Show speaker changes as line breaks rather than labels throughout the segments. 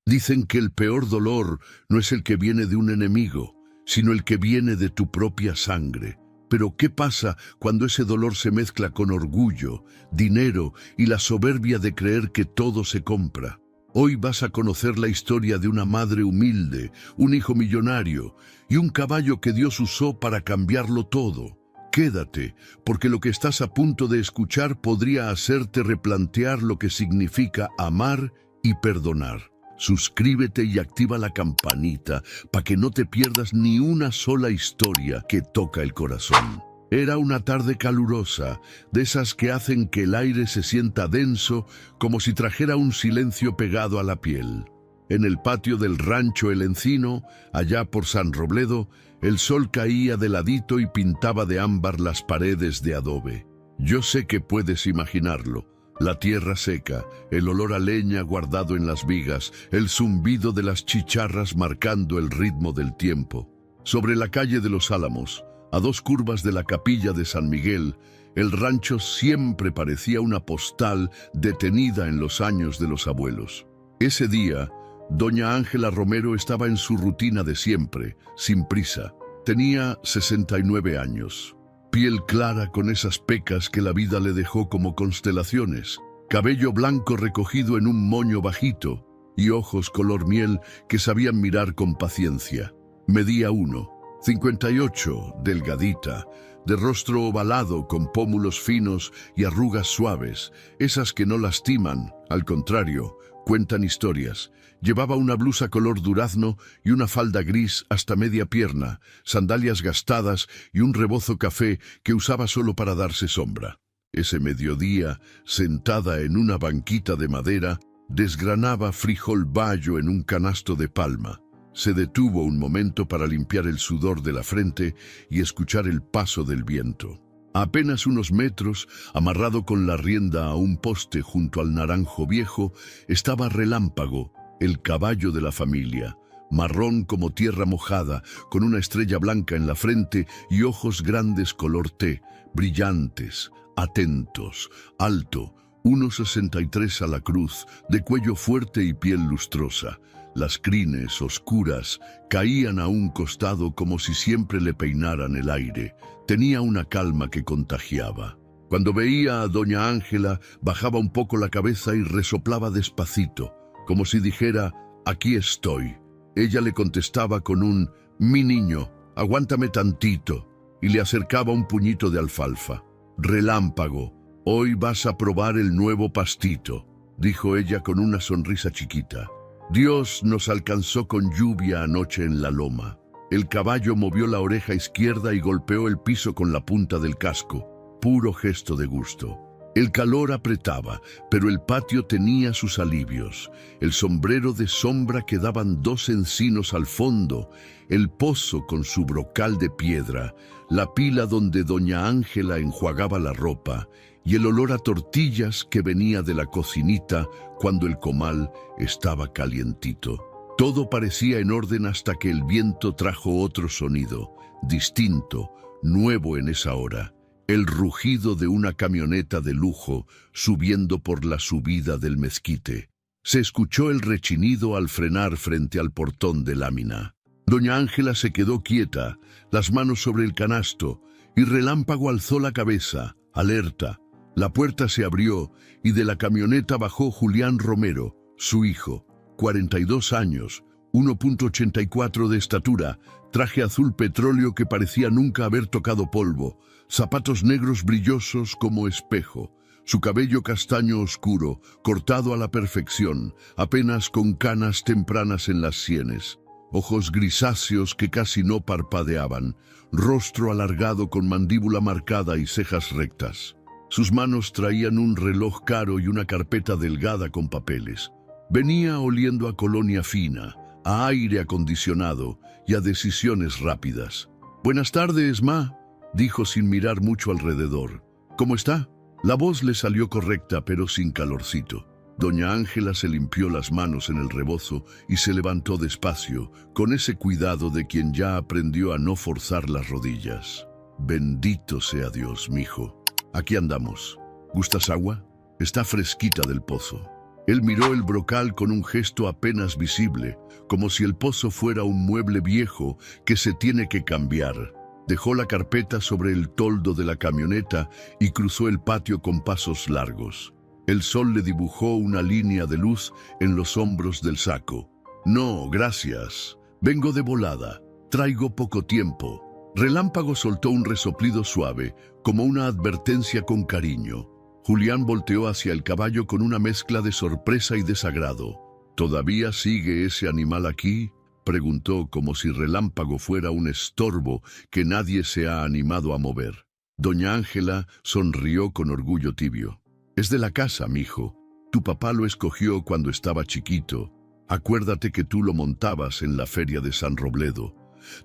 Dicen que el peor dolor no es el que viene de un enemigo, sino el que viene de tu propia sangre. Pero ¿qué pasa cuando ese dolor se mezcla con orgullo, dinero y la soberbia de creer que todo se compra? Hoy vas a conocer la historia de una madre humilde, un hijo millonario y un caballo que Dios usó para cambiarlo todo. Quédate, porque lo que estás a punto de escuchar podría hacerte replantear lo que significa amar y perdonar. Suscríbete y activa la campanita para que no te pierdas ni una sola historia que toca el corazón. Era una tarde calurosa, de esas que hacen que el aire se sienta denso, como si trajera un silencio pegado a la piel. En el patio del rancho El Encino, allá por San Robledo, el sol caía de ladito y pintaba de ámbar las paredes de adobe. Yo sé que puedes imaginarlo. La tierra seca, el olor a leña guardado en las vigas, el zumbido de las chicharras marcando el ritmo del tiempo. Sobre la calle de los Álamos, a 2 curvas de la capilla de San Miguel, el rancho siempre parecía una postal detenida en los años de los abuelos. Ese día, doña Ángela Romero estaba en su rutina de siempre, sin prisa. Tenía 69 años. Piel clara con esas pecas que la vida le dejó como constelaciones, cabello blanco recogido en un moño bajito y ojos color miel que sabían mirar con paciencia. Medía 1,58, delgadita, de rostro ovalado con pómulos finos y arrugas suaves, esas que no lastiman, al contrario, cuentan historias. Llevaba una blusa color durazno y una falda gris hasta media pierna, sandalias gastadas y un rebozo café que usaba solo para darse sombra. Ese mediodía, sentada en una banquita de madera, desgranaba frijol bayo en un canasto de palma. Se detuvo un momento para limpiar el sudor de la frente y escuchar el paso del viento. A apenas unos metros, amarrado con la rienda a un poste junto al naranjo viejo, estaba Relámpago, el caballo de la familia, marrón como tierra mojada, con una estrella blanca en la frente y ojos grandes color té, brillantes, atentos, alto, 1,63 a la cruz, de cuello fuerte y piel lustrosa. Las crines oscuras caían a un costado como si siempre le peinaran el aire. Tenía una calma que contagiaba. Cuando veía a doña Ángela, bajaba un poco la cabeza y resoplaba despacito, como si dijera, aquí estoy. Ella le contestaba con un, mi niño, aguántame tantito, y le acercaba un puñito de alfalfa. Relámpago, hoy vas a probar el nuevo pastito, dijo ella con una sonrisa chiquita. Dios nos alcanzó con lluvia anoche en la loma. El caballo movió la oreja izquierda y golpeó el piso con la punta del casco, puro gesto de gusto. El calor apretaba, pero el patio tenía sus alivios. El sombrero de sombra que daban 2 encinos al fondo, el pozo con su brocal de piedra, la pila donde doña Ángela enjuagaba la ropa y el olor a tortillas que venía de la cocinita cuando el comal estaba calientito. Todo parecía en orden hasta que el viento trajo otro sonido, distinto, nuevo en esa hora. El rugido de una camioneta de lujo subiendo por la subida del mezquite. Se escuchó el rechinido al frenar frente al portón de lámina. Doña Ángela se quedó quieta, las manos sobre el canasto, y Relámpago alzó la cabeza, alerta. La puerta se abrió y de la camioneta bajó Julián Romero, su hijo, 42 años, 1,84 de estatura, traje azul petróleo que parecía nunca haber tocado polvo, zapatos negros brillosos como espejo, su cabello castaño oscuro, cortado a la perfección, apenas con canas tempranas en las sienes, ojos grisáceos que casi no parpadeaban, rostro alargado con mandíbula marcada y cejas rectas. Sus manos traían un reloj caro y una carpeta delgada con papeles. Venía oliendo a colonia fina, a aire acondicionado y a decisiones rápidas. «Buenas tardes, ma», dijo sin mirar mucho alrededor. «¿Cómo está?». La voz le salió correcta, pero sin calorcito. Doña Ángela se limpió las manos en el rebozo y se levantó despacio, con ese cuidado de quien ya aprendió a no forzar las rodillas. «Bendito sea Dios, mijo. Aquí andamos. ¿Gustas agua? Está fresquita del pozo». Él miró el brocal con un gesto apenas visible, como si el pozo fuera un mueble viejo que se tiene que cambiar. Dejó la carpeta sobre el toldo de la camioneta y cruzó el patio con pasos largos. El sol le dibujó una línea de luz en los hombros del saco. «No, gracias. Vengo de volada. Traigo poco tiempo». Relámpago soltó un resoplido suave, como una advertencia con cariño. Julián volteó hacia el caballo con una mezcla de sorpresa y desagrado. «¿Todavía sigue ese animal aquí?», preguntó, como si Relámpago fuera un estorbo que nadie se ha animado a mover. Doña Ángela sonrió con orgullo tibio. «Es de la casa, mijo. Tu papá lo escogió cuando estaba chiquito. Acuérdate que tú lo montabas en la feria de San Robledo.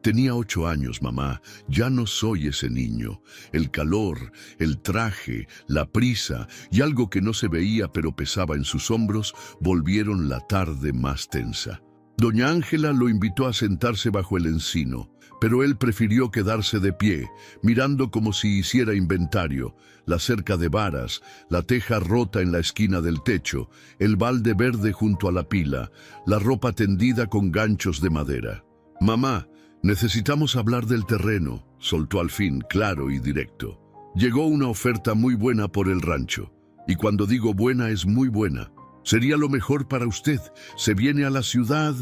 Tenía 8 años, mamá. Ya no soy ese niño. El calor, el traje, la prisa y algo que no se veía pero pesaba en sus hombros volvieron la tarde más tensa». Doña Ángela lo invitó a sentarse bajo el encino, pero él prefirió quedarse de pie, mirando como si hiciera inventario: la cerca de varas, la teja rota en la esquina del techo, el balde verde junto a la pila, la ropa tendida con ganchos de madera. «Mamá, necesitamos hablar del terreno», soltó al fin, claro y directo. «Llegó una oferta muy buena por el rancho, y cuando digo buena es muy buena. Sería lo mejor para usted. Se viene a la ciudad,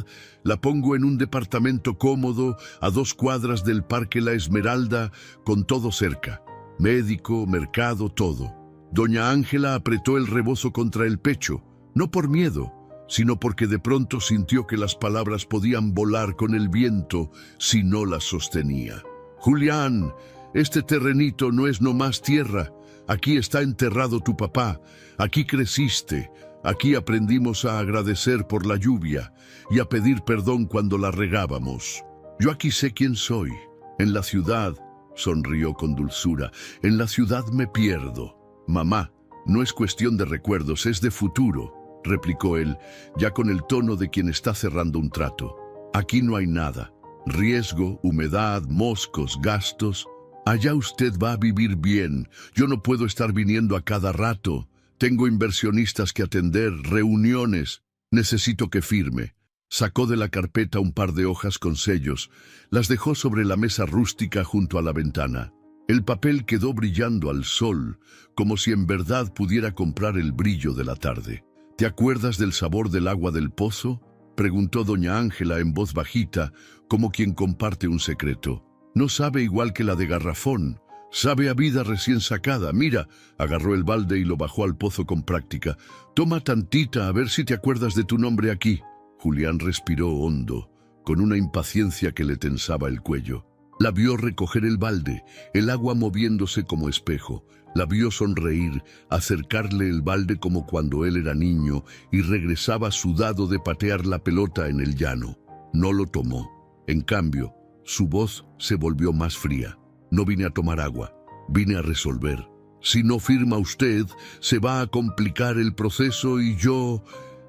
la pongo en un departamento cómodo, a 2 cuadras del Parque La Esmeralda, con todo cerca. Médico, mercado, todo». Doña Ángela apretó el rebozo contra el pecho, no por miedo, sino porque de pronto sintió que las palabras podían volar con el viento si no las sostenía. «Julián, este terrenito no es nomás tierra. Aquí está enterrado tu papá. Aquí creciste. Aquí aprendimos a agradecer por la lluvia y a pedir perdón cuando la regábamos. Yo aquí sé quién soy. En la ciudad», sonrió con dulzura, «en la ciudad me pierdo». «Mamá, no es cuestión de recuerdos, es de futuro», replicó él, ya con el tono de quien está cerrando un trato. «Aquí no hay nada. Riesgo, humedad, moscos, gastos. Allá usted va a vivir bien. Yo no puedo estar viniendo a cada rato. Tengo inversionistas que atender, reuniones. Necesito que firme». Sacó de la carpeta un par de hojas con sellos. Las dejó sobre la mesa rústica junto a la ventana. El papel quedó brillando al sol, como si en verdad pudiera comprar el brillo de la tarde. «¿Te acuerdas del sabor del agua del pozo?», preguntó doña Ángela en voz bajita, como quien comparte un secreto. «No sabe igual que la de garrafón. Sabe a vida recién sacada. Mira», agarró el balde y lo bajó al pozo con práctica. «Toma tantita a ver si te acuerdas de tu nombre aquí». Julián respiró hondo, con una impaciencia que le tensaba el cuello. La vio recoger el balde, el agua moviéndose como espejo. La vio sonreír, acercarle el balde como cuando él era niño y regresaba sudado de patear la pelota en el llano. No lo tomó. En cambio, su voz se volvió más fría. «No vine a tomar agua, vine a resolver. Si no firma usted, se va a complicar el proceso y yo...».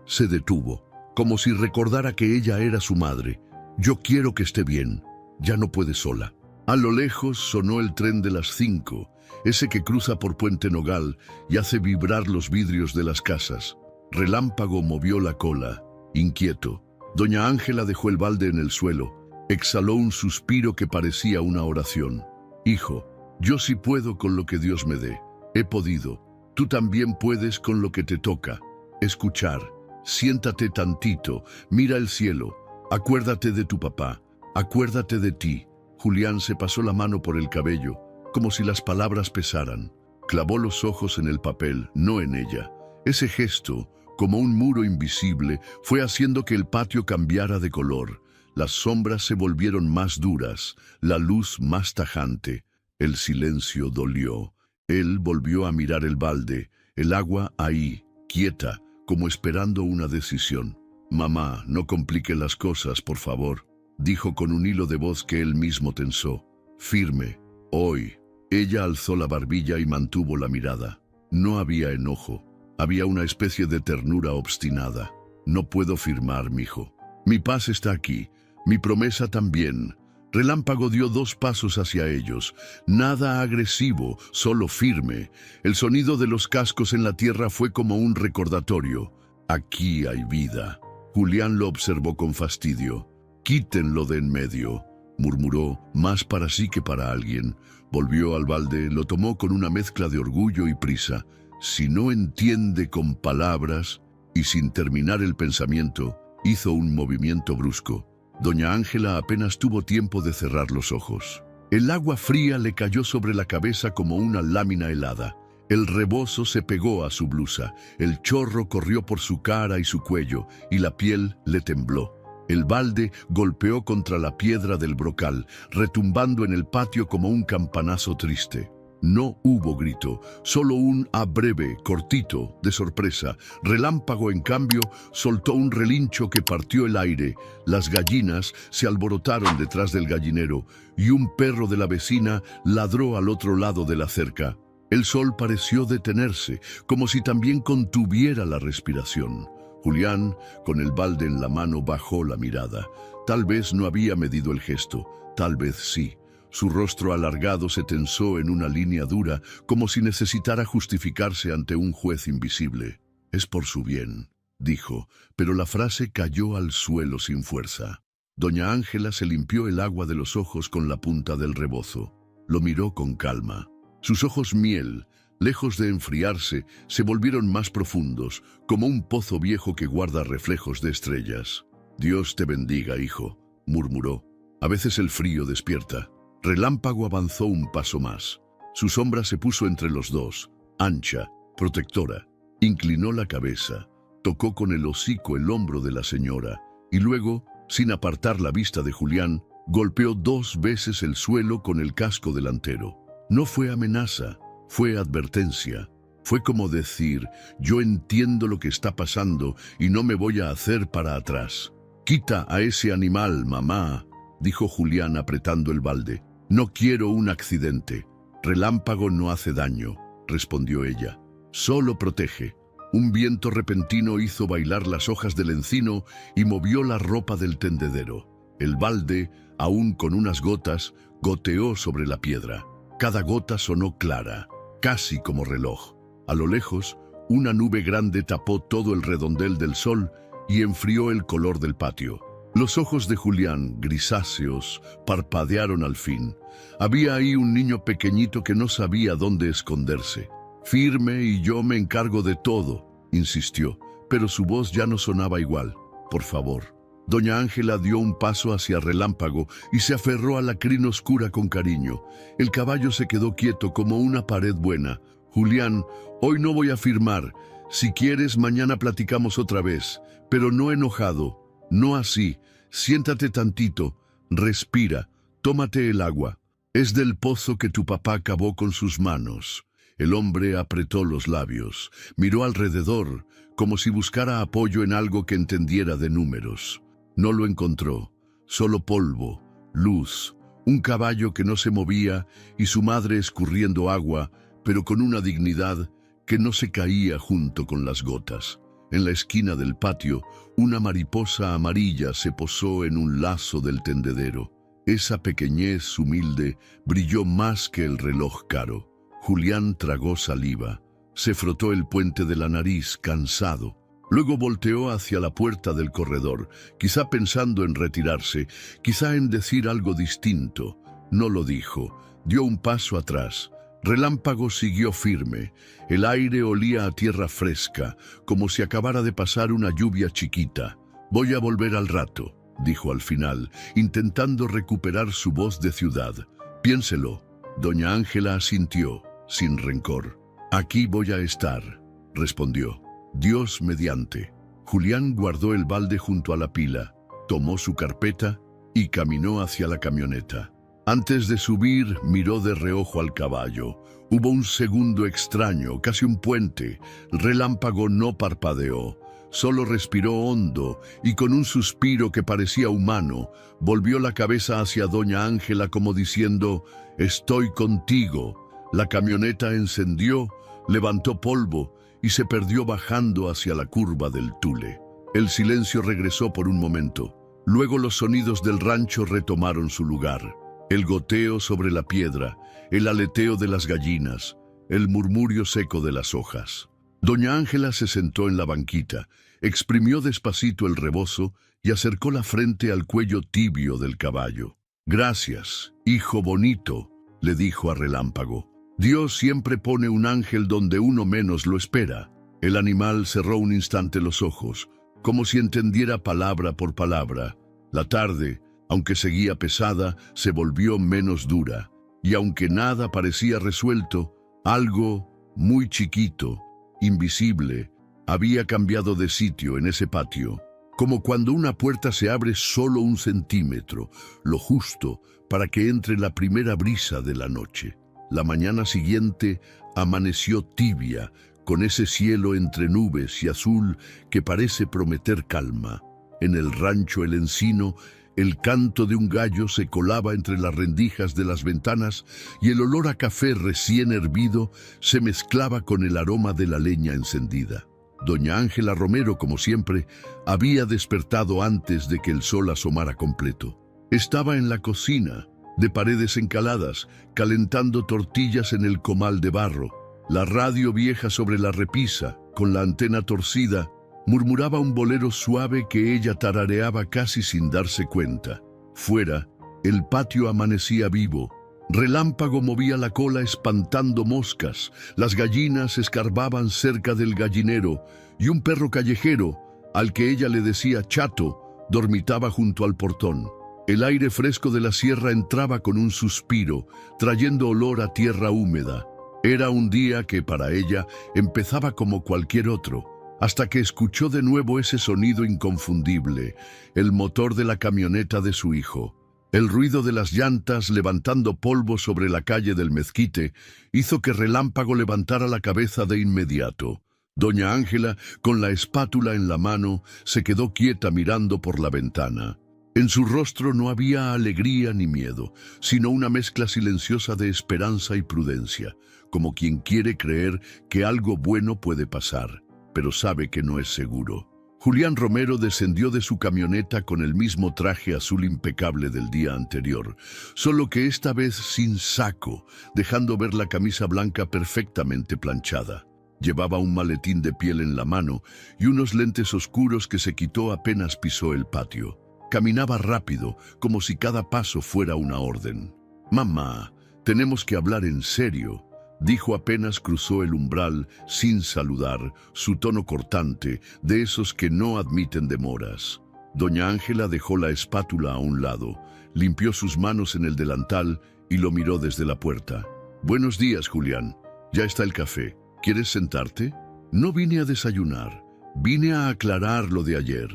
Se detuvo, como si recordara que ella era su madre. «Yo quiero que esté bien. Ya no puede sola». A lo lejos sonó el tren de las 5, ese que cruza por Puente Nogal y hace vibrar los vidrios de las casas. Relámpago movió la cola, inquieto. Doña Ángela dejó el balde en el suelo. Exhaló un suspiro que parecía una oración. «Hijo, yo sí puedo con lo que Dios me dé. He podido. Tú también puedes con lo que te toca. Escuchar. Siéntate tantito. Mira el cielo. Acuérdate de tu papá. Acuérdate de ti». Julián se pasó la mano por el cabello, como si las palabras pesaran. Clavó los ojos en el papel, no en ella. Ese gesto, como un muro invisible, fue haciendo que el patio cambiara de color. Las sombras se volvieron más duras, la luz más tajante. El silencio dolió. Él volvió a mirar el balde, el agua ahí, quieta, como esperando una decisión. «Mamá, no complique las cosas, por favor», dijo con un hilo de voz que él mismo tensó. «Firme, hoy». Ella alzó la barbilla y mantuvo la mirada. No había enojo, había una especie de ternura obstinada. «No puedo firmar, mijo. Mi paz está aquí, mi promesa también». Relámpago dio 2 pasos hacia ellos. Nada agresivo, solo firme. El sonido de los cascos en la tierra fue como un recordatorio. Aquí hay vida. Julián lo observó con fastidio. «Quítenlo de en medio», murmuró, más para sí que para alguien. Volvió al balde, lo tomó con una mezcla de orgullo y prisa. Si no entiende con palabras, y sin terminar el pensamiento, hizo un movimiento brusco. Doña Ángela apenas tuvo tiempo de cerrar los ojos. El agua fría le cayó sobre la cabeza como una lámina helada. El rebozo se pegó a su blusa, el chorro corrió por su cara y su cuello, y la piel le tembló. El balde golpeó contra la piedra del brocal, retumbando en el patio como un campanazo triste. No hubo grito, solo un "ah" breve, cortito, de sorpresa. Relámpago, en cambio, soltó un relincho que partió el aire. Las gallinas se alborotaron detrás del gallinero, y un perro de la vecina ladró al otro lado de la cerca. El sol pareció detenerse, como si también contuviera la respiración. Julián, con el balde en la mano, bajó la mirada. Tal vez no había medido el gesto, tal vez sí. Su rostro alargado se tensó en una línea dura, como si necesitara justificarse ante un juez invisible. «Es por su bien», dijo, pero la frase cayó al suelo sin fuerza. Doña Ángela se limpió el agua de los ojos con la punta del rebozo. Lo miró con calma. Sus ojos miel, lejos de enfriarse, se volvieron más profundos, como un pozo viejo que guarda reflejos de estrellas. «Dios te bendiga, hijo», murmuró. «A veces el frío despierta». Relámpago avanzó un paso más. Su sombra se puso entre los dos, ancha, protectora. Inclinó la cabeza, tocó con el hocico el hombro de la señora, y luego, sin apartar la vista de Julián, golpeó 2 veces el suelo con el casco delantero. No fue amenaza, fue advertencia. Fue como decir: «Yo entiendo lo que está pasando y no me voy a hacer para atrás». «Quita a ese animal, mamá», dijo Julián apretando el balde. «No quiero un accidente». «Relámpago no hace daño», respondió ella. «Solo protege». Un viento repentino hizo bailar las hojas del encino y movió la ropa del tendedero. El balde, aún con unas gotas, goteó sobre la piedra. Cada gota sonó clara, casi como reloj. A lo lejos, una nube grande tapó todo el redondel del sol y enfrió el color del patio. Los ojos de Julián, grisáceos, parpadearon al fin. Había ahí un niño pequeñito que no sabía dónde esconderse. «Firme y yo me encargo de todo», insistió, pero su voz ya no sonaba igual. «Por favor». Doña Ángela dio un paso hacia Relámpago y se aferró a la crin oscura con cariño. El caballo se quedó quieto como una pared buena. «Julián, hoy no voy a firmar. Si quieres, mañana platicamos otra vez, pero no enojado. No así. Siéntate tantito, respira, tómate el agua. Es del pozo que tu papá cavó con sus manos». El hombre apretó los labios, miró alrededor, como si buscara apoyo en algo que entendiera de números. No lo encontró, solo polvo, luz, un caballo que no se movía y su madre escurriendo agua, pero con una dignidad que no se caía junto con las gotas. En la esquina del patio, una mariposa amarilla se posó en un lazo del tendedero. Esa pequeñez humilde brilló más que el reloj caro. Julián tragó saliva, se frotó el puente de la nariz, cansado. Luego volteó hacia la puerta del corredor, quizá pensando en retirarse, quizá en decir algo distinto. No lo dijo, dio un paso atrás. Relámpago siguió firme. El aire olía a tierra fresca, como si acabara de pasar una lluvia chiquita. «Voy a volver al rato», dijo al final, intentando recuperar su voz de ciudad. «Piénselo». Doña Ángela asintió, sin rencor. «Aquí voy a estar», respondió. «Dios mediante». Julián guardó el balde junto a la pila, tomó su carpeta y caminó hacia la camioneta. Antes de subir, miró de reojo al caballo. Hubo un segundo extraño, casi un puente. Relámpago no parpadeó, solo respiró hondo y con un suspiro que parecía humano, volvió la cabeza hacia Doña Ángela como diciendo: «Estoy contigo». La camioneta encendió, levantó polvo y se perdió bajando hacia la curva del Tule. El silencio regresó por un momento. Luego los sonidos del rancho retomaron su lugar. El goteo sobre la piedra, el aleteo de las gallinas, el murmurio seco de las hojas. Doña Ángela se sentó en la banquita, exprimió despacito el rebozo y acercó la frente al cuello tibio del caballo. «Gracias, hijo bonito», le dijo a Relámpago. «Dios siempre pone un ángel donde uno menos lo espera». El animal cerró un instante los ojos, como si entendiera palabra por palabra. La tarde, aunque seguía pesada, se volvió menos dura, y aunque nada parecía resuelto, algo muy chiquito, invisible, había cambiado de sitio en ese patio, como cuando una puerta se abre solo 1 centímetro, lo justo para que entre la primera brisa de la noche. La mañana siguiente amaneció tibia, con ese cielo entre nubes y azul que parece prometer calma. En el rancho El Encino, el canto de un gallo se colaba entre las rendijas de las ventanas y el olor a café recién hervido se mezclaba con el aroma de la leña encendida. Doña Ángela Romero, como siempre, había despertado antes de que el sol asomara completo. Estaba en la cocina, de paredes encaladas, calentando tortillas en el comal de barro. La radio vieja sobre la repisa, con la antena torcida, murmuraba un bolero suave que ella tarareaba casi sin darse cuenta. Fuera, el patio amanecía vivo. Relámpago movía la cola espantando moscas, las gallinas escarbaban cerca del gallinero y un perro callejero, al que ella le decía chato, dormitaba junto al portón. El aire fresco de la sierra entraba con un suspiro, trayendo olor a tierra húmeda. Era un día que para ella empezaba como cualquier otro, hasta que escuchó de nuevo ese sonido inconfundible, el motor de la camioneta de su hijo. El ruido de las llantas levantando polvo sobre la calle del Mezquite hizo que Relámpago levantara la cabeza de inmediato. Doña Ángela, con la espátula en la mano, se quedó quieta mirando por la ventana. En su rostro no había alegría ni miedo, sino una mezcla silenciosa de esperanza y prudencia, como quien quiere creer que algo bueno puede pasar, pero sabe que no es seguro. Julián Romero descendió de su camioneta con el mismo traje azul impecable del día anterior, solo que esta vez sin saco, dejando ver la camisa blanca perfectamente planchada. Llevaba un maletín de piel en la mano y unos lentes oscuros que se quitó apenas pisó el patio. Caminaba rápido, como si cada paso fuera una orden. «Mamá, tenemos que hablar en serio», dijo apenas cruzó el umbral, sin saludar, su tono cortante, de esos que no admiten demoras. Doña Ángela dejó la espátula a un lado, limpió sus manos en el delantal y lo miró desde la puerta. «Buenos días, Julián. Ya está el café. ¿Quieres sentarte?» «No vine a desayunar. Vine a aclarar lo de ayer»,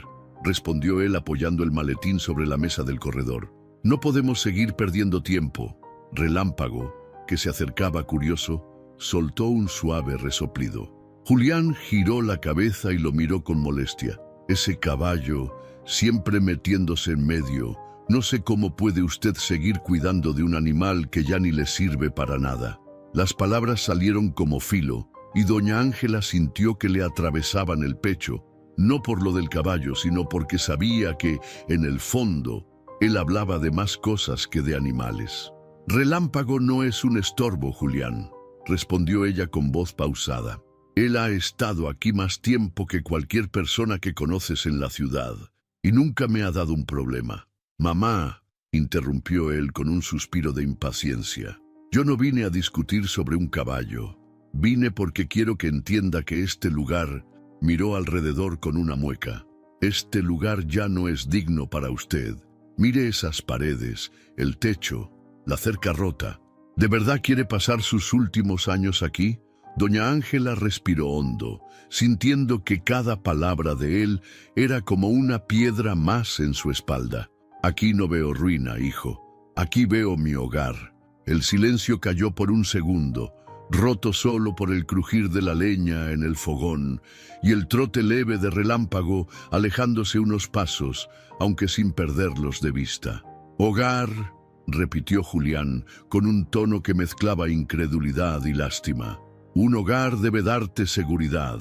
respondió él apoyando el maletín sobre la mesa del corredor. «No podemos seguir perdiendo tiempo». Relámpago, que se acercaba curioso, soltó un suave resoplido. Julián giró la cabeza y lo miró con molestia. «Ese caballo, siempre metiéndose en medio. No sé cómo puede usted seguir cuidando de un animal que ya ni le sirve para nada». Las palabras salieron como filo, y doña Ángela sintió que le atravesaban el pecho, no por lo del caballo, sino porque sabía que, en el fondo, él hablaba de más cosas que de animales. «Relámpago no es un estorbo, Julián», respondió ella con voz pausada. «Él ha estado aquí más tiempo que cualquier persona que conoces en la ciudad, y nunca me ha dado un problema». «Mamá», interrumpió él con un suspiro de impaciencia, «yo no vine a discutir sobre un caballo. Vine porque quiero que entienda que este lugar», miró alrededor con una mueca, «este lugar ya no es digno para usted. Mire esas paredes, el techo, la cerca rota. ¿De verdad quiere pasar sus últimos años aquí?» Doña Ángela respiró hondo, sintiendo que cada palabra de él era como una piedra más en su espalda. «Aquí no veo ruina, hijo. Aquí veo mi hogar». El silencio cayó por un segundo, roto solo por el crujir de la leña en el fogón y el trote leve de Relámpago alejándose unos pasos, aunque sin perderlos de vista. «Hogar», repitió Julián, con un tono que mezclaba incredulidad y lástima. «Un hogar debe darte seguridad,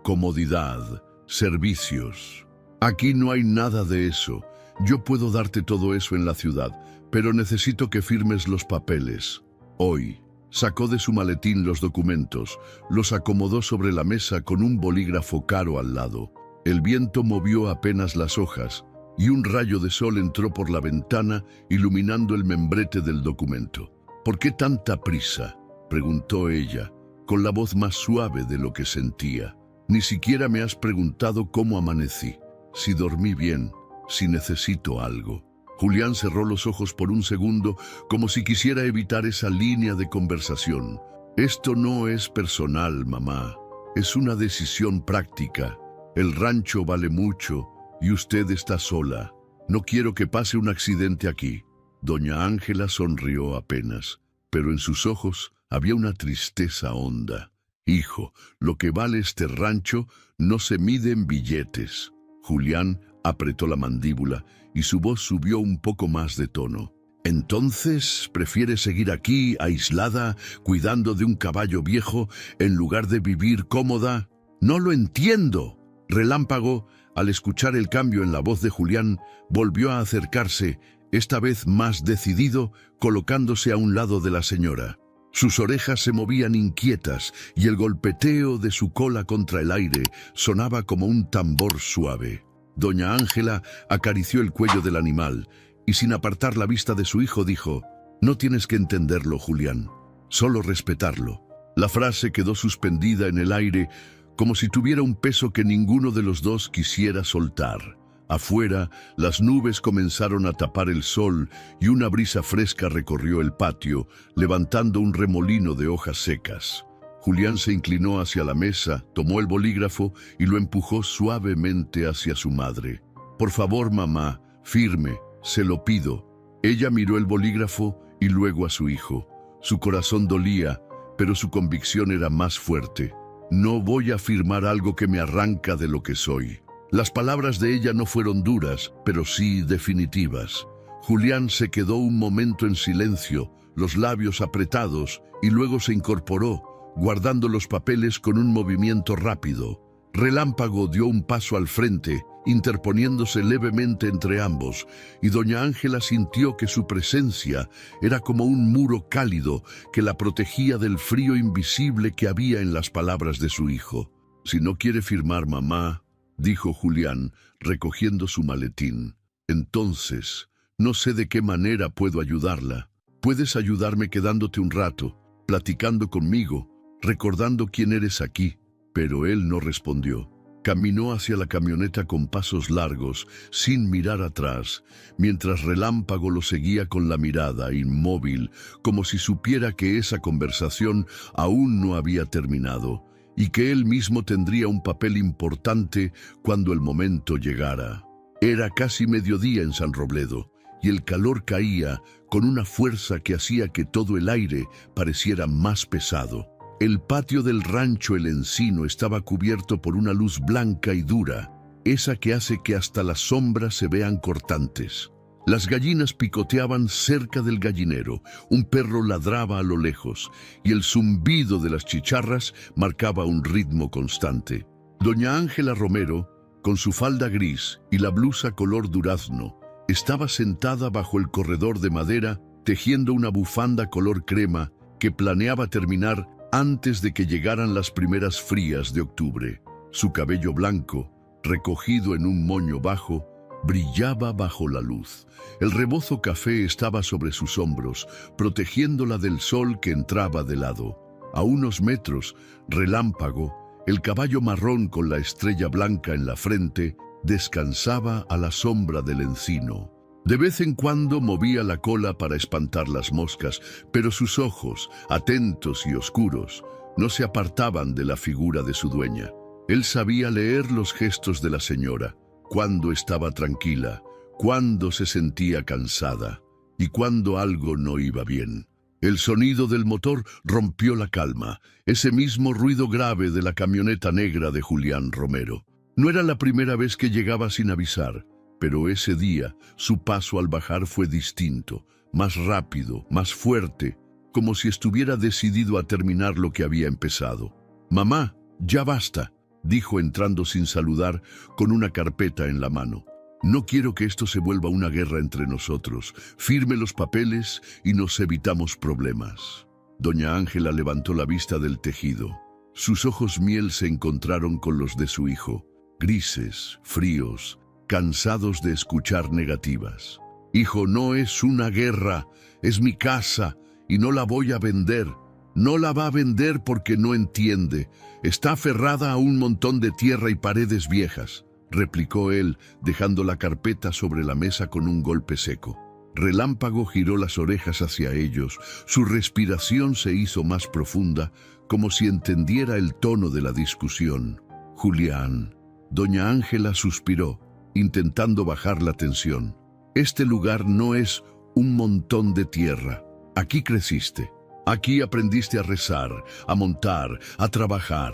comodidad, servicios. Aquí no hay nada de eso. Yo puedo darte todo eso en la ciudad, pero necesito que firmes los papeles. Hoy, Sacó de su maletín los documentos, los acomodó sobre la mesa con un bolígrafo caro al lado. El viento movió apenas las hojas y un rayo de sol entró por la ventana iluminando el membrete del documento. «¿Por qué tanta prisa?», preguntó ella, con la voz más suave de lo que sentía. «Ni siquiera me has preguntado cómo amanecí, si dormí bien, si necesito algo». Julián cerró los ojos por un segundo, como si quisiera evitar esa línea de conversación. «Esto no es personal, mamá. Es una decisión práctica. El rancho vale mucho y usted está sola. No quiero que pase un accidente aquí». Doña Ángela sonrió apenas, pero en sus ojos había una tristeza honda. «Hijo, lo que vale este rancho no se mide en billetes». Julián apretó la mandíbula y su voz subió un poco más de tono. «¿Entonces prefiere seguir aquí, aislada, cuidando de un caballo viejo, en lugar de vivir cómoda?» «No lo entiendo». Relámpago, al escuchar el cambio en la voz de Julián, volvió a acercarse, esta vez más decidido, colocándose a un lado de la señora. Sus orejas se movían inquietas y el golpeteo de su cola contra el aire sonaba como un tambor suave. Doña Ángela acarició el cuello del animal y sin apartar la vista de su hijo dijo: «No tienes que entenderlo, Julián, solo respetarlo». La frase quedó suspendida en el aire como si tuviera un peso que ninguno de los dos quisiera soltar. Afuera, las nubes comenzaron a tapar el sol y una brisa fresca recorrió el patio, levantando un remolino de hojas secas. Julián se inclinó hacia la mesa, tomó el bolígrafo y lo empujó suavemente hacia su madre. «Por favor, mamá, firme, se lo pido». Ella miró el bolígrafo y luego a su hijo. Su corazón dolía, pero su convicción era más fuerte. «No voy a firmar algo que me arranca de lo que soy». Las palabras de ella no fueron duras, pero sí definitivas. Julián se quedó un momento en silencio, los labios apretados, y luego se incorporó, guardando los papeles con un movimiento rápido. Relámpago dio un paso al frente, interponiéndose levemente entre ambos, y doña Ángela sintió que su presencia era como un muro cálido que la protegía del frío invisible que había en las palabras de su hijo. «Si no quiere firmar, mamá», dijo Julián, recogiendo su maletín, «entonces no sé de qué manera puedo ayudarla. Puedes ayudarme quedándote un rato, platicando conmigo, recordando quién eres aquí». Pero él no respondió. Caminó hacia la camioneta con pasos largos, sin mirar atrás, mientras Relámpago lo seguía con la mirada, inmóvil, como si supiera que esa conversación aún no había terminado, y que él mismo tendría un papel importante cuando el momento llegara. Era casi mediodía en San Robledo, y el calor caía con una fuerza que hacía que todo el aire pareciera más pesado. El patio del rancho El Encino estaba cubierto por una luz blanca y dura, esa que hace que hasta las sombras se vean cortantes. Las gallinas picoteaban cerca del gallinero, un perro ladraba a lo lejos, y el zumbido de las chicharras marcaba un ritmo constante. Doña Ángela Romero, con su falda gris y la blusa color durazno, estaba sentada bajo el corredor de madera, tejiendo una bufanda color crema que planeaba terminar antes de que llegaran las primeras frías de octubre. Su cabello blanco, recogido en un moño bajo, brillaba bajo la luz. El rebozo café estaba sobre sus hombros, protegiéndola del sol que entraba de lado. A unos metros, Relámpago, el caballo marrón con la estrella blanca en la frente, descansaba a la sombra del encino. De vez en cuando movía la cola para espantar las moscas, pero sus ojos, atentos y oscuros, no se apartaban de la figura de su dueña. Él sabía leer los gestos de la señora, cuando estaba tranquila, cuando se sentía cansada y cuando algo no iba bien. El sonido del motor rompió la calma, ese mismo ruido grave de la camioneta negra de Julián Romero. No era la primera vez que llegaba sin avisar, pero ese día su paso al bajar fue distinto, más rápido, más fuerte, como si estuviera decidido a terminar lo que había empezado. «Mamá, ya basta», dijo entrando sin saludar, con una carpeta en la mano. «No quiero que esto se vuelva una guerra entre nosotros. Firme los papeles y nos evitamos problemas». Doña Ángela levantó la vista del tejido. Sus ojos miel se encontraron con los de su hijo, grises, fríos, cansados de escuchar negativas. «Hijo, no es una guerra, es mi casa y no la voy a vender. No la va a vender porque no entiende. Está aferrada a un montón de tierra y paredes viejas», replicó él, dejando la carpeta sobre la mesa con un golpe seco. Relámpago giró las orejas hacia ellos. Su respiración se hizo más profunda, como si entendiera el tono de la discusión. «Julián». Doña Ángela suspiró, intentando bajar la tensión. «Este lugar no es un montón de tierra. Aquí creciste. Aquí aprendiste a rezar, a montar, a trabajar».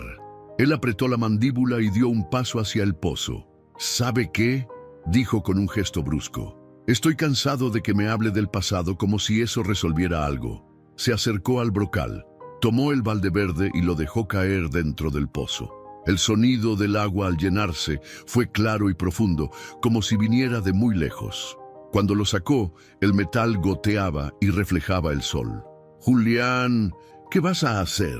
Él apretó la mandíbula y dio un paso hacia el pozo. «¿Sabe qué?», dijo con un gesto brusco. «Estoy cansado de que me hable del pasado como si eso resolviera algo». Se acercó al brocal, tomó el balde verde y lo dejó caer dentro del pozo. El sonido del agua al llenarse fue claro y profundo, como si viniera de muy lejos. Cuando lo sacó, el metal goteaba y reflejaba el sol. «Julián, ¿qué vas a hacer?»,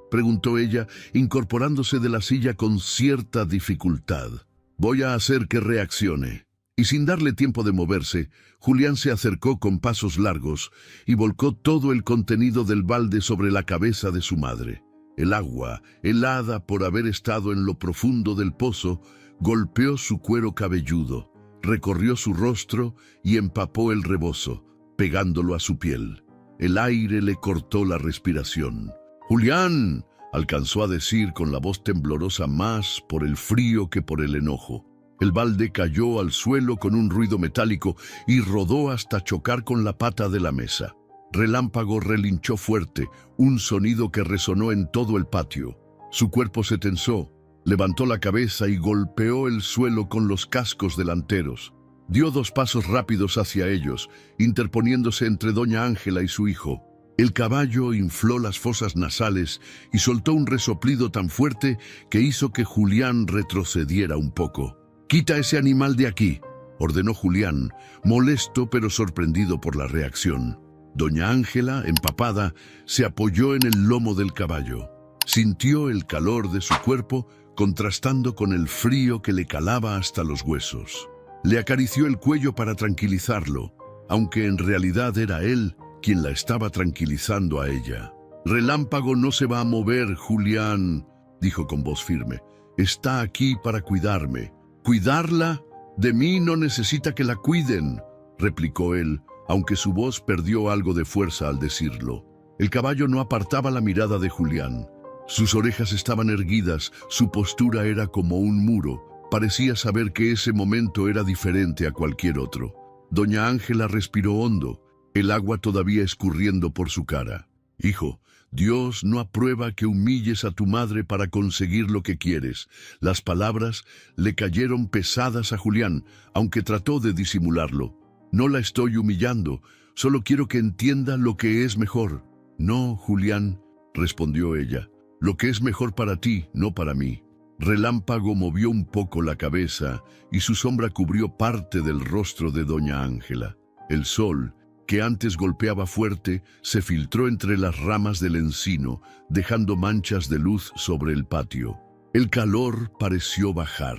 preguntó ella, incorporándose de la silla con cierta dificultad. «Voy a hacer que reaccione». Y sin darle tiempo de moverse, Julián se acercó con pasos largos y volcó todo el contenido del balde sobre la cabeza de su madre. El agua, helada por haber estado en lo profundo del pozo, golpeó su cuero cabelludo, recorrió su rostro y empapó el rebozo, pegándolo a su piel. El aire le cortó la respiración. «¡Julián!», alcanzó a decir con la voz temblorosa más por el frío que por el enojo. El balde cayó al suelo con un ruido metálico y rodó hasta chocar con la pata de la mesa. Relámpago relinchó fuerte, un sonido que resonó en todo el patio. Su cuerpo se tensó, levantó la cabeza y golpeó el suelo con los cascos delanteros. Dio 2 pasos rápidos hacia ellos, interponiéndose entre Doña Ángela y su hijo. El caballo infló las fosas nasales y soltó un resoplido tan fuerte que hizo que Julián retrocediera un poco. «Quita ese animal de aquí», ordenó Julián, molesto pero sorprendido por la reacción. Doña Ángela, empapada, se apoyó en el lomo del caballo. Sintió el calor de su cuerpo contrastando con el frío que le calaba hasta los huesos. Le acarició el cuello para tranquilizarlo, aunque en realidad era él quien la estaba tranquilizando a ella. «Relámpago no se va a mover, Julián», dijo con voz firme. «Está aquí para cuidarme». «¿Cuidarla? De mí no necesita que la cuiden», replicó él, aunque su voz perdió algo de fuerza al decirlo. El caballo no apartaba la mirada de Julián. Sus orejas estaban erguidas, su postura era como un muro. Parecía saber que ese momento era diferente a cualquier otro. Doña Ángela respiró hondo, el agua todavía escurriendo por su cara. «Hijo, Dios no aprueba que humilles a tu madre para conseguir lo que quieres». Las palabras le cayeron pesadas a Julián, aunque trató de disimularlo. «No la estoy humillando, solo quiero que entienda lo que es mejor». «No, Julián», respondió ella, «lo que es mejor para ti, no para mí». Relámpago movió un poco la cabeza y su sombra cubrió parte del rostro de Doña Ángela. El sol, que antes golpeaba fuerte, se filtró entre las ramas del encino, dejando manchas de luz sobre el patio. El calor pareció bajar,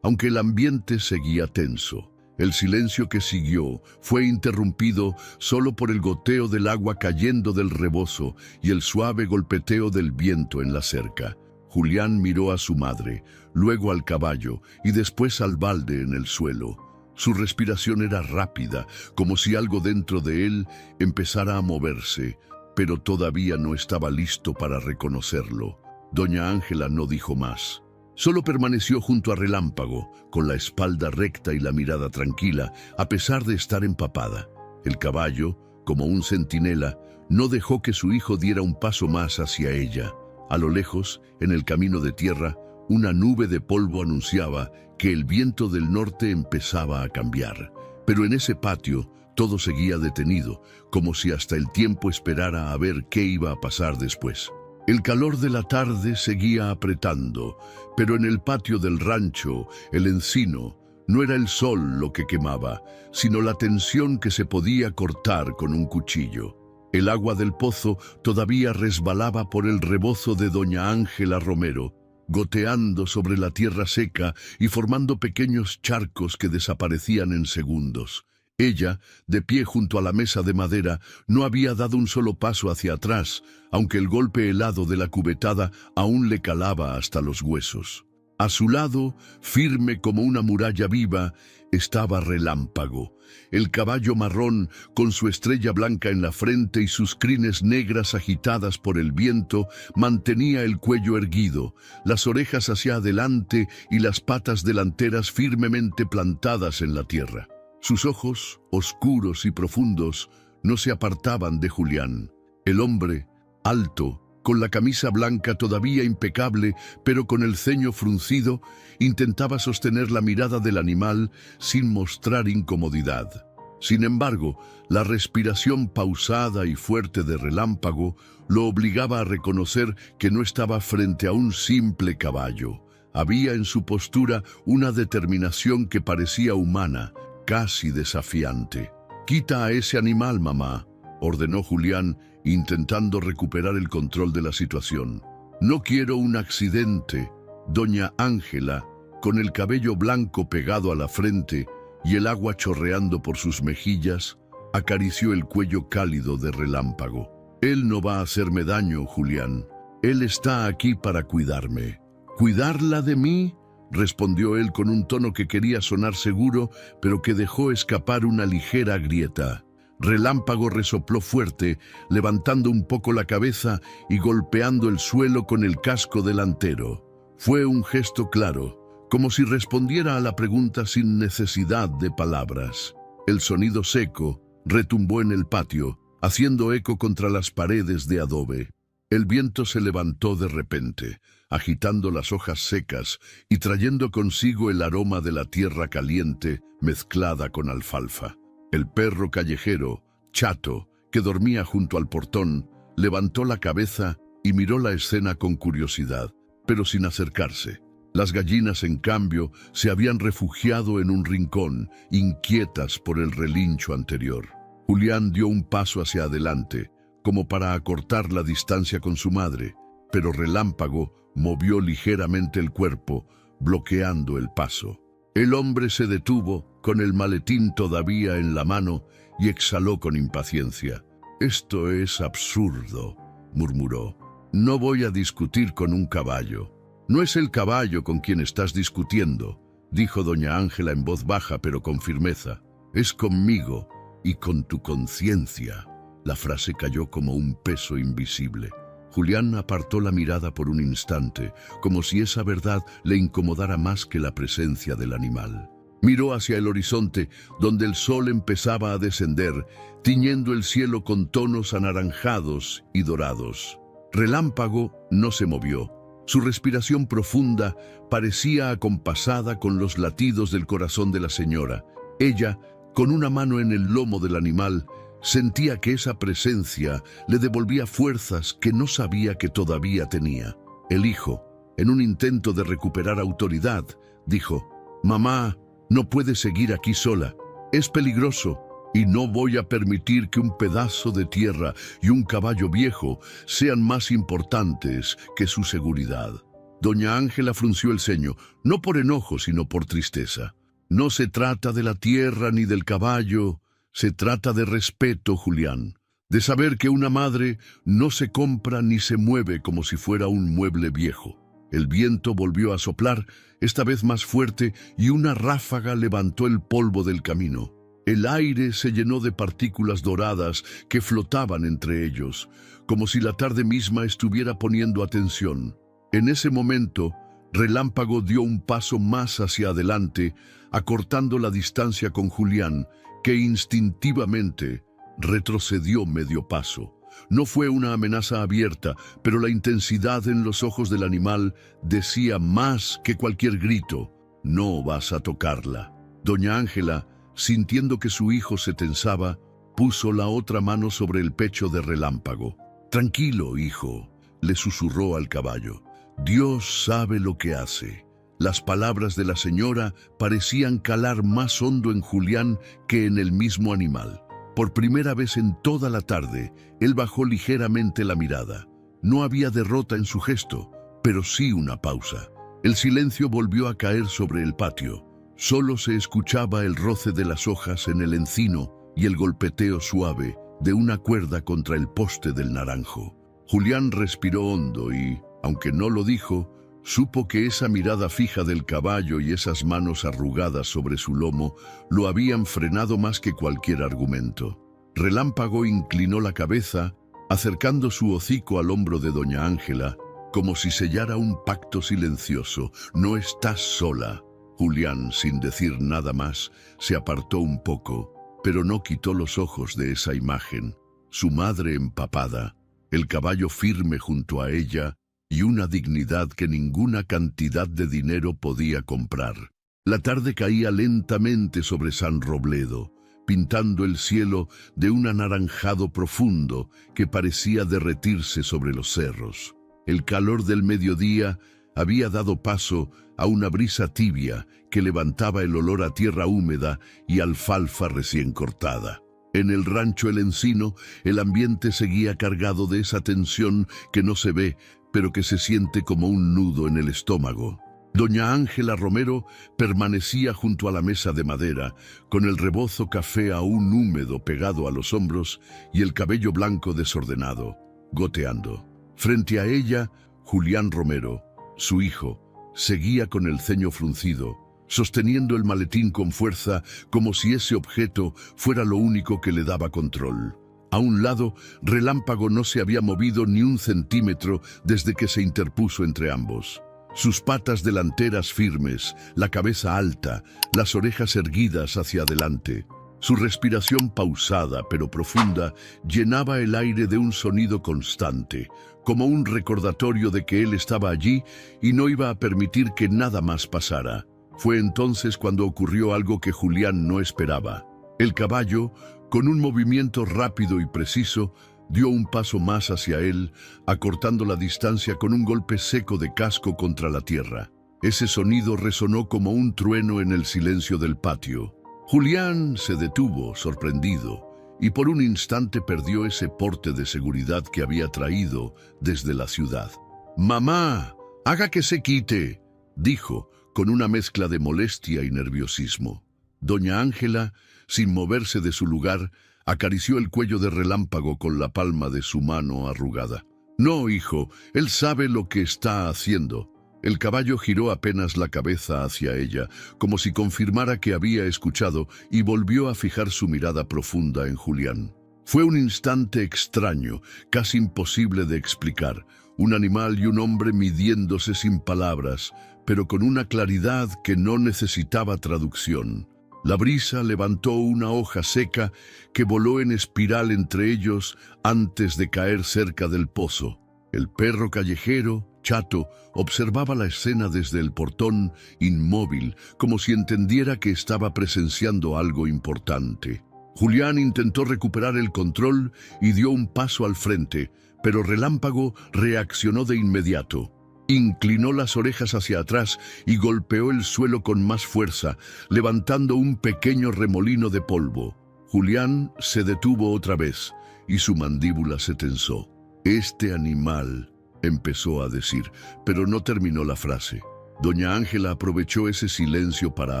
aunque el ambiente seguía tenso. El silencio que siguió fue interrumpido solo por el goteo del agua cayendo del rebozo y el suave golpeteo del viento en la cerca. Julián miró a su madre, luego al caballo y después al balde en el suelo. Su respiración era rápida, como si algo dentro de él empezara a moverse, pero todavía no estaba listo para reconocerlo. Doña Ángela no dijo más. Solo permaneció junto a Relámpago, con la espalda recta y la mirada tranquila, a pesar de estar empapada. El caballo, como un centinela, no dejó que su hijo diera un paso más hacia ella. A lo lejos, en el camino de tierra, una nube de polvo anunciaba que el viento del norte empezaba a cambiar. Pero en ese patio todo seguía detenido, como si hasta el tiempo esperara a ver qué iba a pasar después. El calor de la tarde seguía apretando, pero en el patio del rancho, el encino, no era el sol lo que quemaba, sino la tensión que se podía cortar con un cuchillo. El agua del pozo todavía resbalaba por el rebozo de doña Ángela Romero, goteando sobre la tierra seca y formando pequeños charcos que desaparecían en segundos. Ella, de pie junto a la mesa de madera, no había dado un solo paso hacia atrás, aunque el golpe helado de la cubetada aún le calaba hasta los huesos. A su lado, firme como una muralla viva, estaba Relámpago, el caballo marrón con su estrella blanca en la frente y sus crines negras agitadas por el viento, mantenía el cuello erguido, las orejas hacia adelante y las patas delanteras firmemente plantadas en la tierra. Sus ojos, oscuros y profundos, no se apartaban de Julián. El hombre, alto, con la camisa blanca todavía impecable, pero con el ceño fruncido, intentaba sostener la mirada del animal sin mostrar incomodidad. Sin embargo, la respiración pausada y fuerte de Relámpago lo obligaba a reconocer que no estaba frente a un simple caballo. Había en su postura una determinación que parecía humana, casi desafiante. «Quita a ese animal, mamá», ordenó Julián, intentando recuperar el control de la situación. «No quiero un accidente». Doña Ángela, con el cabello blanco pegado a la frente y el agua chorreando por sus mejillas, acarició el cuello cálido de Relámpago. «Él no va a hacerme daño, Julián. Él está aquí para cuidarme». «¿Cuidarla de mí?», respondió él con un tono que quería sonar seguro, pero que dejó escapar una ligera grieta. Relámpago resopló fuerte, levantando un poco la cabeza y golpeando el suelo con el casco delantero. Fue un gesto claro, como si respondiera a la pregunta sin necesidad de palabras. El sonido seco retumbó en el patio, haciendo eco contra las paredes de adobe. El viento se levantó de repente, agitando las hojas secas y trayendo consigo el aroma de la tierra caliente mezclada con alfalfa. El perro callejero, Chato, que dormía junto al portón, levantó la cabeza y miró la escena con curiosidad, pero sin acercarse. Las gallinas, en cambio, se habían refugiado en un rincón, inquietas por el relincho anterior. Julián dio un paso hacia adelante, como para acortar la distancia con su madre, pero Relámpago movió ligeramente el cuerpo, bloqueando el paso. El hombre se detuvo, con el maletín todavía en la mano, y exhaló con impaciencia. «Esto es absurdo», murmuró. «No voy a discutir con un caballo». «No es el caballo con quien estás discutiendo», dijo doña Ángela en voz baja pero con firmeza. «Es conmigo y con tu conciencia». La frase cayó como un peso invisible. Julián apartó la mirada por un instante, como si esa verdad le incomodara más que la presencia del animal. Miró hacia el horizonte, donde el sol empezaba a descender, tiñendo el cielo con tonos anaranjados y dorados. Relámpago no se movió. Su respiración profunda parecía acompasada con los latidos del corazón de la señora. Ella, con una mano en el lomo del animal, sentía que esa presencia le devolvía fuerzas que no sabía que todavía tenía. El hijo, en un intento de recuperar autoridad, dijo: «Mamá, no puede seguir aquí sola. Es peligroso y no voy a permitir que un pedazo de tierra y un caballo viejo sean más importantes que su seguridad». Doña Ángela frunció el ceño, no por enojo, sino por tristeza. «No se trata de la tierra ni del caballo. Se trata de respeto, Julián, de saber que una madre no se compra ni se mueve como si fuera un mueble viejo». El viento volvió a soplar, esta vez más fuerte, y una ráfaga levantó el polvo del camino. El aire se llenó de partículas doradas que flotaban entre ellos, como si la tarde misma estuviera poniendo atención. En ese momento, Relámpago dio un paso más hacia adelante, acortando la distancia con Julián, que instintivamente retrocedió medio paso. No fue una amenaza abierta, pero la intensidad en los ojos del animal decía más que cualquier grito: «No vas a tocarla». Doña Ángela, sintiendo que su hijo se tensaba, puso la otra mano sobre el pecho de Relámpago. «Tranquilo, hijo», le susurró al caballo. «Dios sabe lo que hace». Las palabras de la señora parecían calar más hondo en Julián que en el mismo animal. Por primera vez en toda la tarde, él bajó ligeramente la mirada. No había derrota en su gesto, pero sí una pausa. El silencio volvió a caer sobre el patio. Solo se escuchaba el roce de las hojas en el encino y el golpeteo suave de una cuerda contra el poste del naranjo. Julián respiró hondo y, aunque no lo dijo, supo que esa mirada fija del caballo y esas manos arrugadas sobre su lomo lo habían frenado más que cualquier argumento. Relámpago inclinó la cabeza, acercando su hocico al hombro de doña Ángela, como si sellara un pacto silencioso. «No estás sola». Julián, sin decir nada más, se apartó un poco, pero no quitó los ojos de esa imagen. Su madre empapada, el caballo firme junto a ella y una dignidad que ninguna cantidad de dinero podía comprar. La tarde caía lentamente sobre San Robledo, pintando el cielo de un anaranjado profundo que parecía derretirse sobre los cerros. El calor del mediodía había dado paso a una brisa tibia que levantaba el olor a tierra húmeda y alfalfa recién cortada. En el rancho El Encino, el ambiente seguía cargado de esa tensión que no se ve, pero que se siente como un nudo en el estómago. Doña Ángela Romero permanecía junto a la mesa de madera, con el rebozo café aún húmedo pegado a los hombros y el cabello blanco desordenado, goteando. Frente a ella, Julián Romero, su hijo, seguía con el ceño fruncido, sosteniendo el maletín con fuerza como si ese objeto fuera lo único que le daba control. A un lado, Relámpago no se había movido ni un centímetro desde que se interpuso entre ambos. Sus patas delanteras firmes, la cabeza alta, las orejas erguidas hacia adelante. Su respiración pausada pero profunda llenaba el aire de un sonido constante, como un recordatorio de que él estaba allí y no iba a permitir que nada más pasara. Fue entonces cuando ocurrió algo que Julián no esperaba. El caballo, con un movimiento rápido y preciso, dio un paso más hacia él, acortando la distancia con un golpe seco de casco contra la tierra. Ese sonido resonó como un trueno en el silencio del patio. Julián se detuvo, sorprendido, y por un instante perdió ese porte de seguridad que había traído desde la ciudad. «Mamá, haga que se quite», dijo, con una mezcla de molestia y nerviosismo. Doña Ángela, sin moverse de su lugar, acarició el cuello de Relámpago con la palma de su mano arrugada. «No, hijo, él sabe lo que está haciendo». El caballo giró apenas la cabeza hacia ella, como si confirmara que había escuchado, y volvió a fijar su mirada profunda en Julián. Fue un instante extraño, casi imposible de explicar. Un animal y un hombre midiéndose sin palabras, pero con una claridad que no necesitaba traducción. La brisa levantó una hoja seca que voló en espiral entre ellos antes de caer cerca del pozo. El perro callejero, Chato, observaba la escena desde el portón, inmóvil, como si entendiera que estaba presenciando algo importante. Julián intentó recuperar el control y dio un paso al frente, pero Relámpago reaccionó de inmediato. Inclinó las orejas hacia atrás y golpeó el suelo con más fuerza, levantando un pequeño remolino de polvo. Julián se detuvo otra vez y su mandíbula se tensó. «Este animal», empezó a decir, pero no terminó la frase. Doña Ángela aprovechó ese silencio para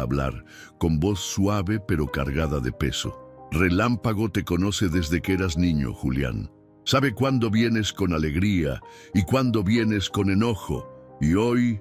hablar, con voz suave pero cargada de peso. «Relámpago te conoce desde que eras niño, Julián. Sabe cuándo vienes con alegría y cuándo vienes con enojo. Y hoy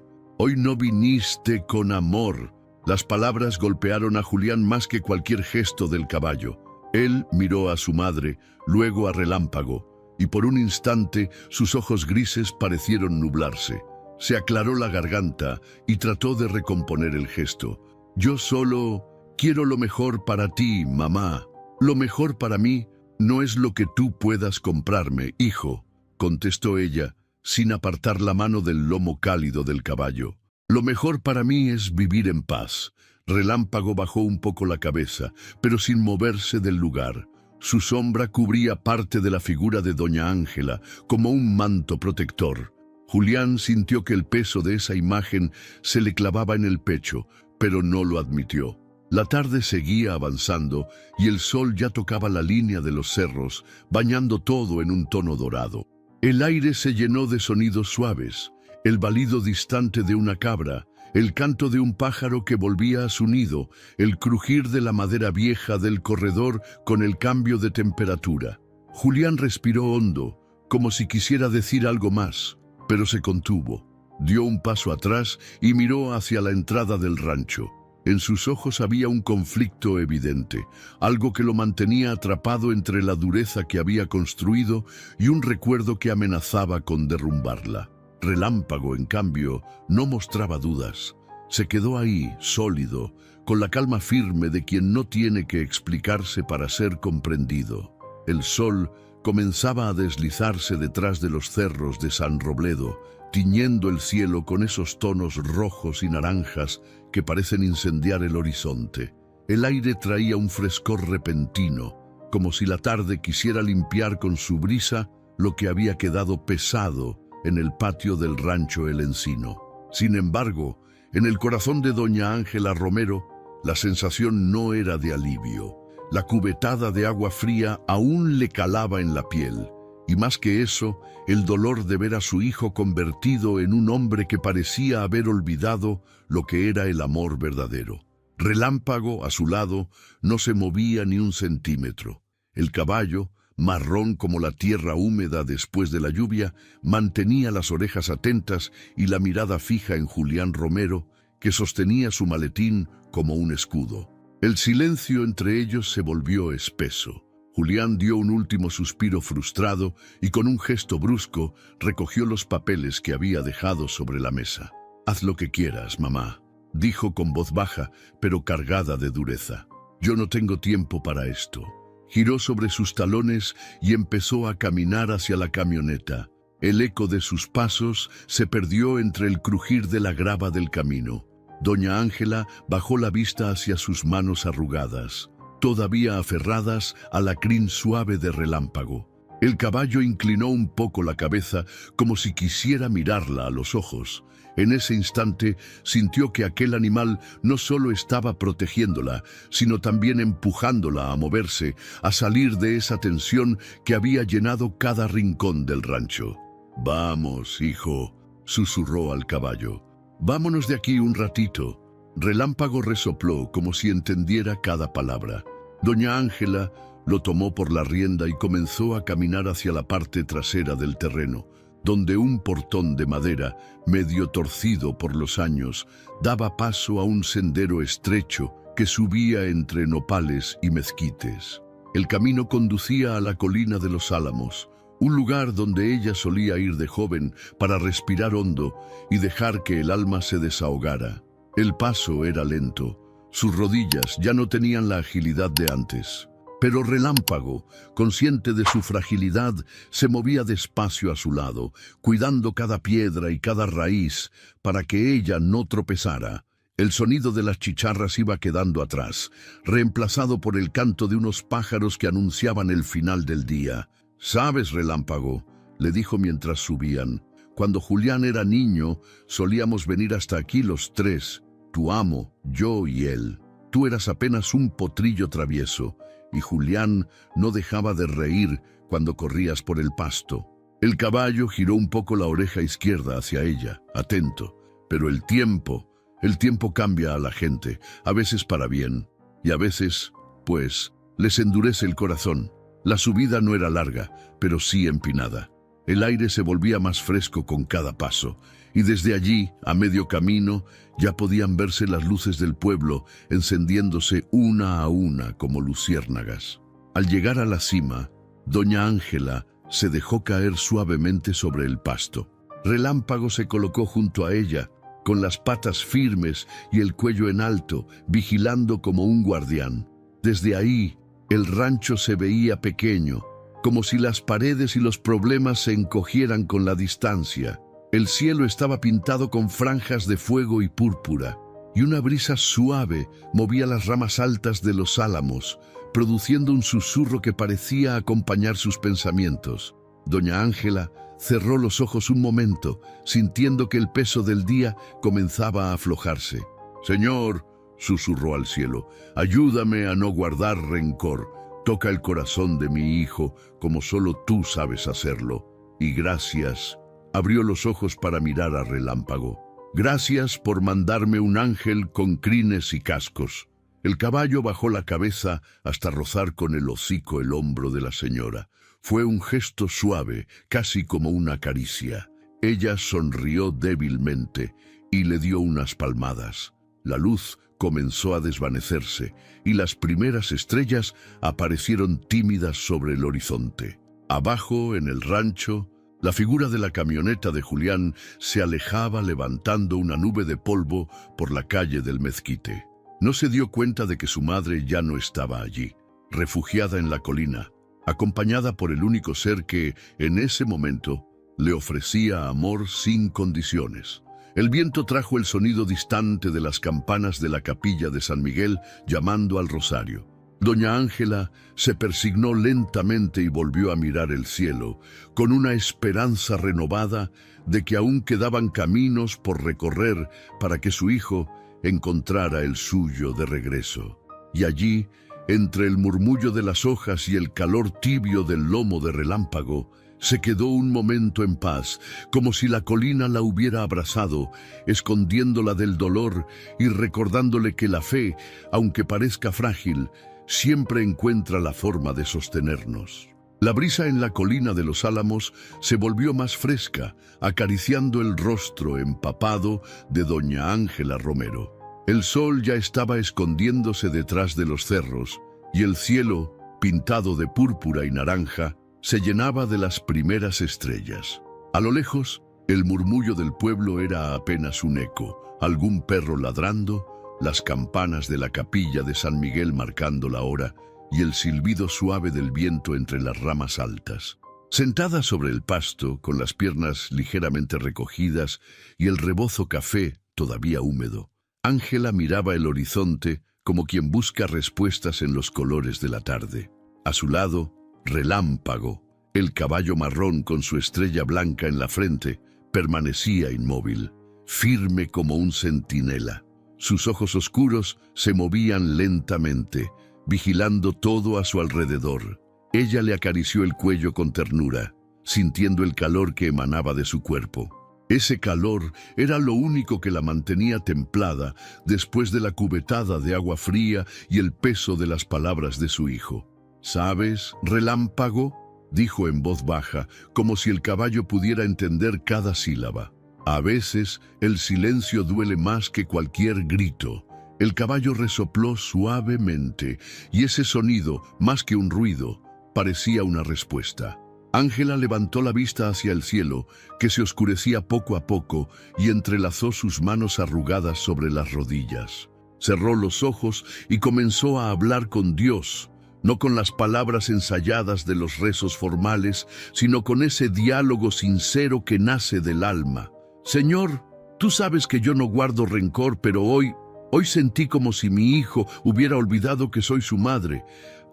no viniste con amor». Las palabras golpearon a Julián más que cualquier gesto del caballo. Él miró a su madre, luego a Relámpago, y por un instante sus ojos grises parecieron nublarse. Se aclaró la garganta y trató de recomponer el gesto. «Yo solo quiero lo mejor para ti, mamá. Lo mejor para mí no es lo que tú puedas comprarme, hijo», contestó ella, sin apartar la mano del lomo cálido del caballo. «Lo mejor para mí es vivir en paz». Relámpago bajó un poco la cabeza, pero sin moverse del lugar. Su sombra cubría parte de la figura de doña Ángela, como un manto protector. Julián sintió que el peso de esa imagen se le clavaba en el pecho, pero no lo admitió. La tarde seguía avanzando y el sol ya tocaba la línea de los cerros, bañando todo en un tono dorado. El aire se llenó de sonidos suaves, el balido distante de una cabra, el canto de un pájaro que volvía a su nido, el crujir de la madera vieja del corredor con el cambio de temperatura. Julián respiró hondo, como si quisiera decir algo más, pero se contuvo. Dio un paso atrás y miró hacia la entrada del rancho. En sus ojos había un conflicto evidente, algo que lo mantenía atrapado entre la dureza que había construido y un recuerdo que amenazaba con derrumbarla. Relámpago, en cambio, no mostraba dudas. Se quedó ahí, sólido, con la calma firme de quien no tiene que explicarse para ser comprendido. El sol comenzaba a deslizarse detrás de los cerros de San Robledo, tiñendo el cielo con esos tonos rojos y naranjas que parecen incendiar el horizonte. El aire traía un frescor repentino, como si la tarde quisiera limpiar con su brisa lo que había quedado pesado en el patio del rancho El Encino. Sin embargo, en el corazón de doña Ángela Romero, la sensación no era de alivio. La cubetada de agua fría aún le calaba en la piel, y más que eso, el dolor de ver a su hijo convertido en un hombre que parecía haber olvidado lo que era el amor verdadero. Relámpago, a su lado, no se movía ni un centímetro. El caballo, marrón como la tierra húmeda después de la lluvia, mantenía las orejas atentas y la mirada fija en Julián Romero, que sostenía su maletín como un escudo. El silencio entre ellos se volvió espeso. Julián dio un último suspiro frustrado y con un gesto brusco recogió los papeles que había dejado sobre la mesa. «Haz lo que quieras, mamá», dijo con voz baja, pero cargada de dureza. «Yo no tengo tiempo para esto». Giró sobre sus talones y empezó a caminar hacia la camioneta. El eco de sus pasos se perdió entre el crujir de la grava del camino. Doña Ángela bajó la vista hacia sus manos arrugadas, todavía aferradas a la crin suave de Relámpago. El caballo inclinó un poco la cabeza como si quisiera mirarla a los ojos. En ese instante sintió que aquel animal no solo estaba protegiéndola, sino también empujándola a moverse, a salir de esa tensión que había llenado cada rincón del rancho. «Vamos, hijo», susurró al caballo. «Vámonos de aquí un ratito». Relámpago resopló como si entendiera cada palabra. Doña Ángela lo tomó por la rienda y comenzó a caminar hacia la parte trasera del terreno, donde un portón de madera, medio torcido por los años, daba paso a un sendero estrecho que subía entre nopales y mezquites. El camino conducía a la colina de los Álamos, un lugar donde ella solía ir de joven para respirar hondo y dejar que el alma se desahogara. El paso era lento, sus rodillas ya no tenían la agilidad de antes. Pero Relámpago, consciente de su fragilidad, se movía despacio a su lado, cuidando cada piedra y cada raíz para que ella no tropezara. El sonido de las chicharras iba quedando atrás, reemplazado por el canto de unos pájaros que anunciaban el final del día. «¿Sabes, Relámpago?», le dijo mientras subían. «Cuando Julián era niño, solíamos venir hasta aquí los tres, tu amo, yo y él. Tú eras apenas un potrillo travieso, y Julián no dejaba de reír cuando corrías por el pasto». El caballo giró un poco la oreja izquierda hacia ella, atento. «Pero el tiempo cambia a la gente, a veces para bien, y a veces, pues, les endurece el corazón». La subida no era larga, pero sí empinada. El aire se volvía más fresco con cada paso, y desde allí, a medio camino, ya podían verse las luces del pueblo encendiéndose una a una como luciérnagas. Al llegar a la cima, doña Ángela se dejó caer suavemente sobre el pasto. Relámpago se colocó junto a ella, con las patas firmes y el cuello en alto, vigilando como un guardián. Desde ahí, el rancho se veía pequeño, como si las paredes y los problemas se encogieran con la distancia. El cielo estaba pintado con franjas de fuego y púrpura, y una brisa suave movía las ramas altas de los álamos, produciendo un susurro que parecía acompañar sus pensamientos. Doña Ángela cerró los ojos un momento, sintiendo que el peso del día comenzaba a aflojarse. «Señor, susurró al cielo. Ayúdame a no guardar rencor. Toca el corazón de mi hijo como solo tú sabes hacerlo. Y gracias. Abrió los ojos para mirar a Relámpago. Gracias por mandarme un ángel con crines y cascos. El caballo bajó la cabeza hasta rozar con el hocico el hombro de la señora. Fue un gesto suave, casi como una caricia. Ella sonrió débilmente y le dio unas palmadas. La luz comenzó a desvanecerse y las primeras estrellas aparecieron tímidas sobre el horizonte. Abajo, en el rancho, la figura de la camioneta de Julián se alejaba levantando una nube de polvo por la calle del Mezquite. No se dio cuenta de que su madre ya no estaba allí, refugiada en la colina, acompañada por el único ser que, en ese momento, le ofrecía amor sin condiciones. El viento trajo el sonido distante de las campanas de la capilla de San Miguel llamando al rosario. Doña Ángela se persignó lentamente y volvió a mirar el cielo, con una esperanza renovada de que aún quedaban caminos por recorrer para que su hijo encontrara el suyo de regreso. Y allí, entre el murmullo de las hojas y el calor tibio del lomo de Relámpago, se quedó un momento en paz, como si la colina la hubiera abrazado, escondiéndola del dolor y recordándole que la fe, aunque parezca frágil, siempre encuentra la forma de sostenernos. La brisa en la colina de los Álamos se volvió más fresca, acariciando el rostro empapado de doña Ángela Romero. El sol ya estaba escondiéndose detrás de los cerros, y el cielo, pintado de púrpura y naranja, se llenaba de las primeras estrellas. A lo lejos, el murmullo del pueblo era apenas un eco, algún perro ladrando, las campanas de la capilla de San Miguel marcando la hora y el silbido suave del viento entre las ramas altas. Sentada sobre el pasto, con las piernas ligeramente recogidas y el rebozo café todavía húmedo, Ángela miraba el horizonte como quien busca respuestas en los colores de la tarde. A su lado, Relámpago, el caballo marrón con su estrella blanca en la frente, permanecía inmóvil, firme como un centinela. Sus ojos oscuros se movían lentamente, vigilando todo a su alrededor. Ella le acarició el cuello con ternura, sintiendo el calor que emanaba de su cuerpo. Ese calor era lo único que la mantenía templada después de la cubetada de agua fría y el peso de las palabras de su hijo. «¿Sabes, Relámpago?», dijo en voz baja, como si el caballo pudiera entender cada sílaba. A veces el silencio duele más que cualquier grito. El caballo resopló suavemente, y ese sonido, más que un ruido, parecía una respuesta. Ángela levantó la vista hacia el cielo, que se oscurecía poco a poco, y entrelazó sus manos arrugadas sobre las rodillas. Cerró los ojos y comenzó a hablar con Dios, no con las palabras ensayadas de los rezos formales, sino con ese diálogo sincero que nace del alma. «Señor, tú sabes que yo no guardo rencor, pero hoy sentí como si mi hijo hubiera olvidado que soy su madre.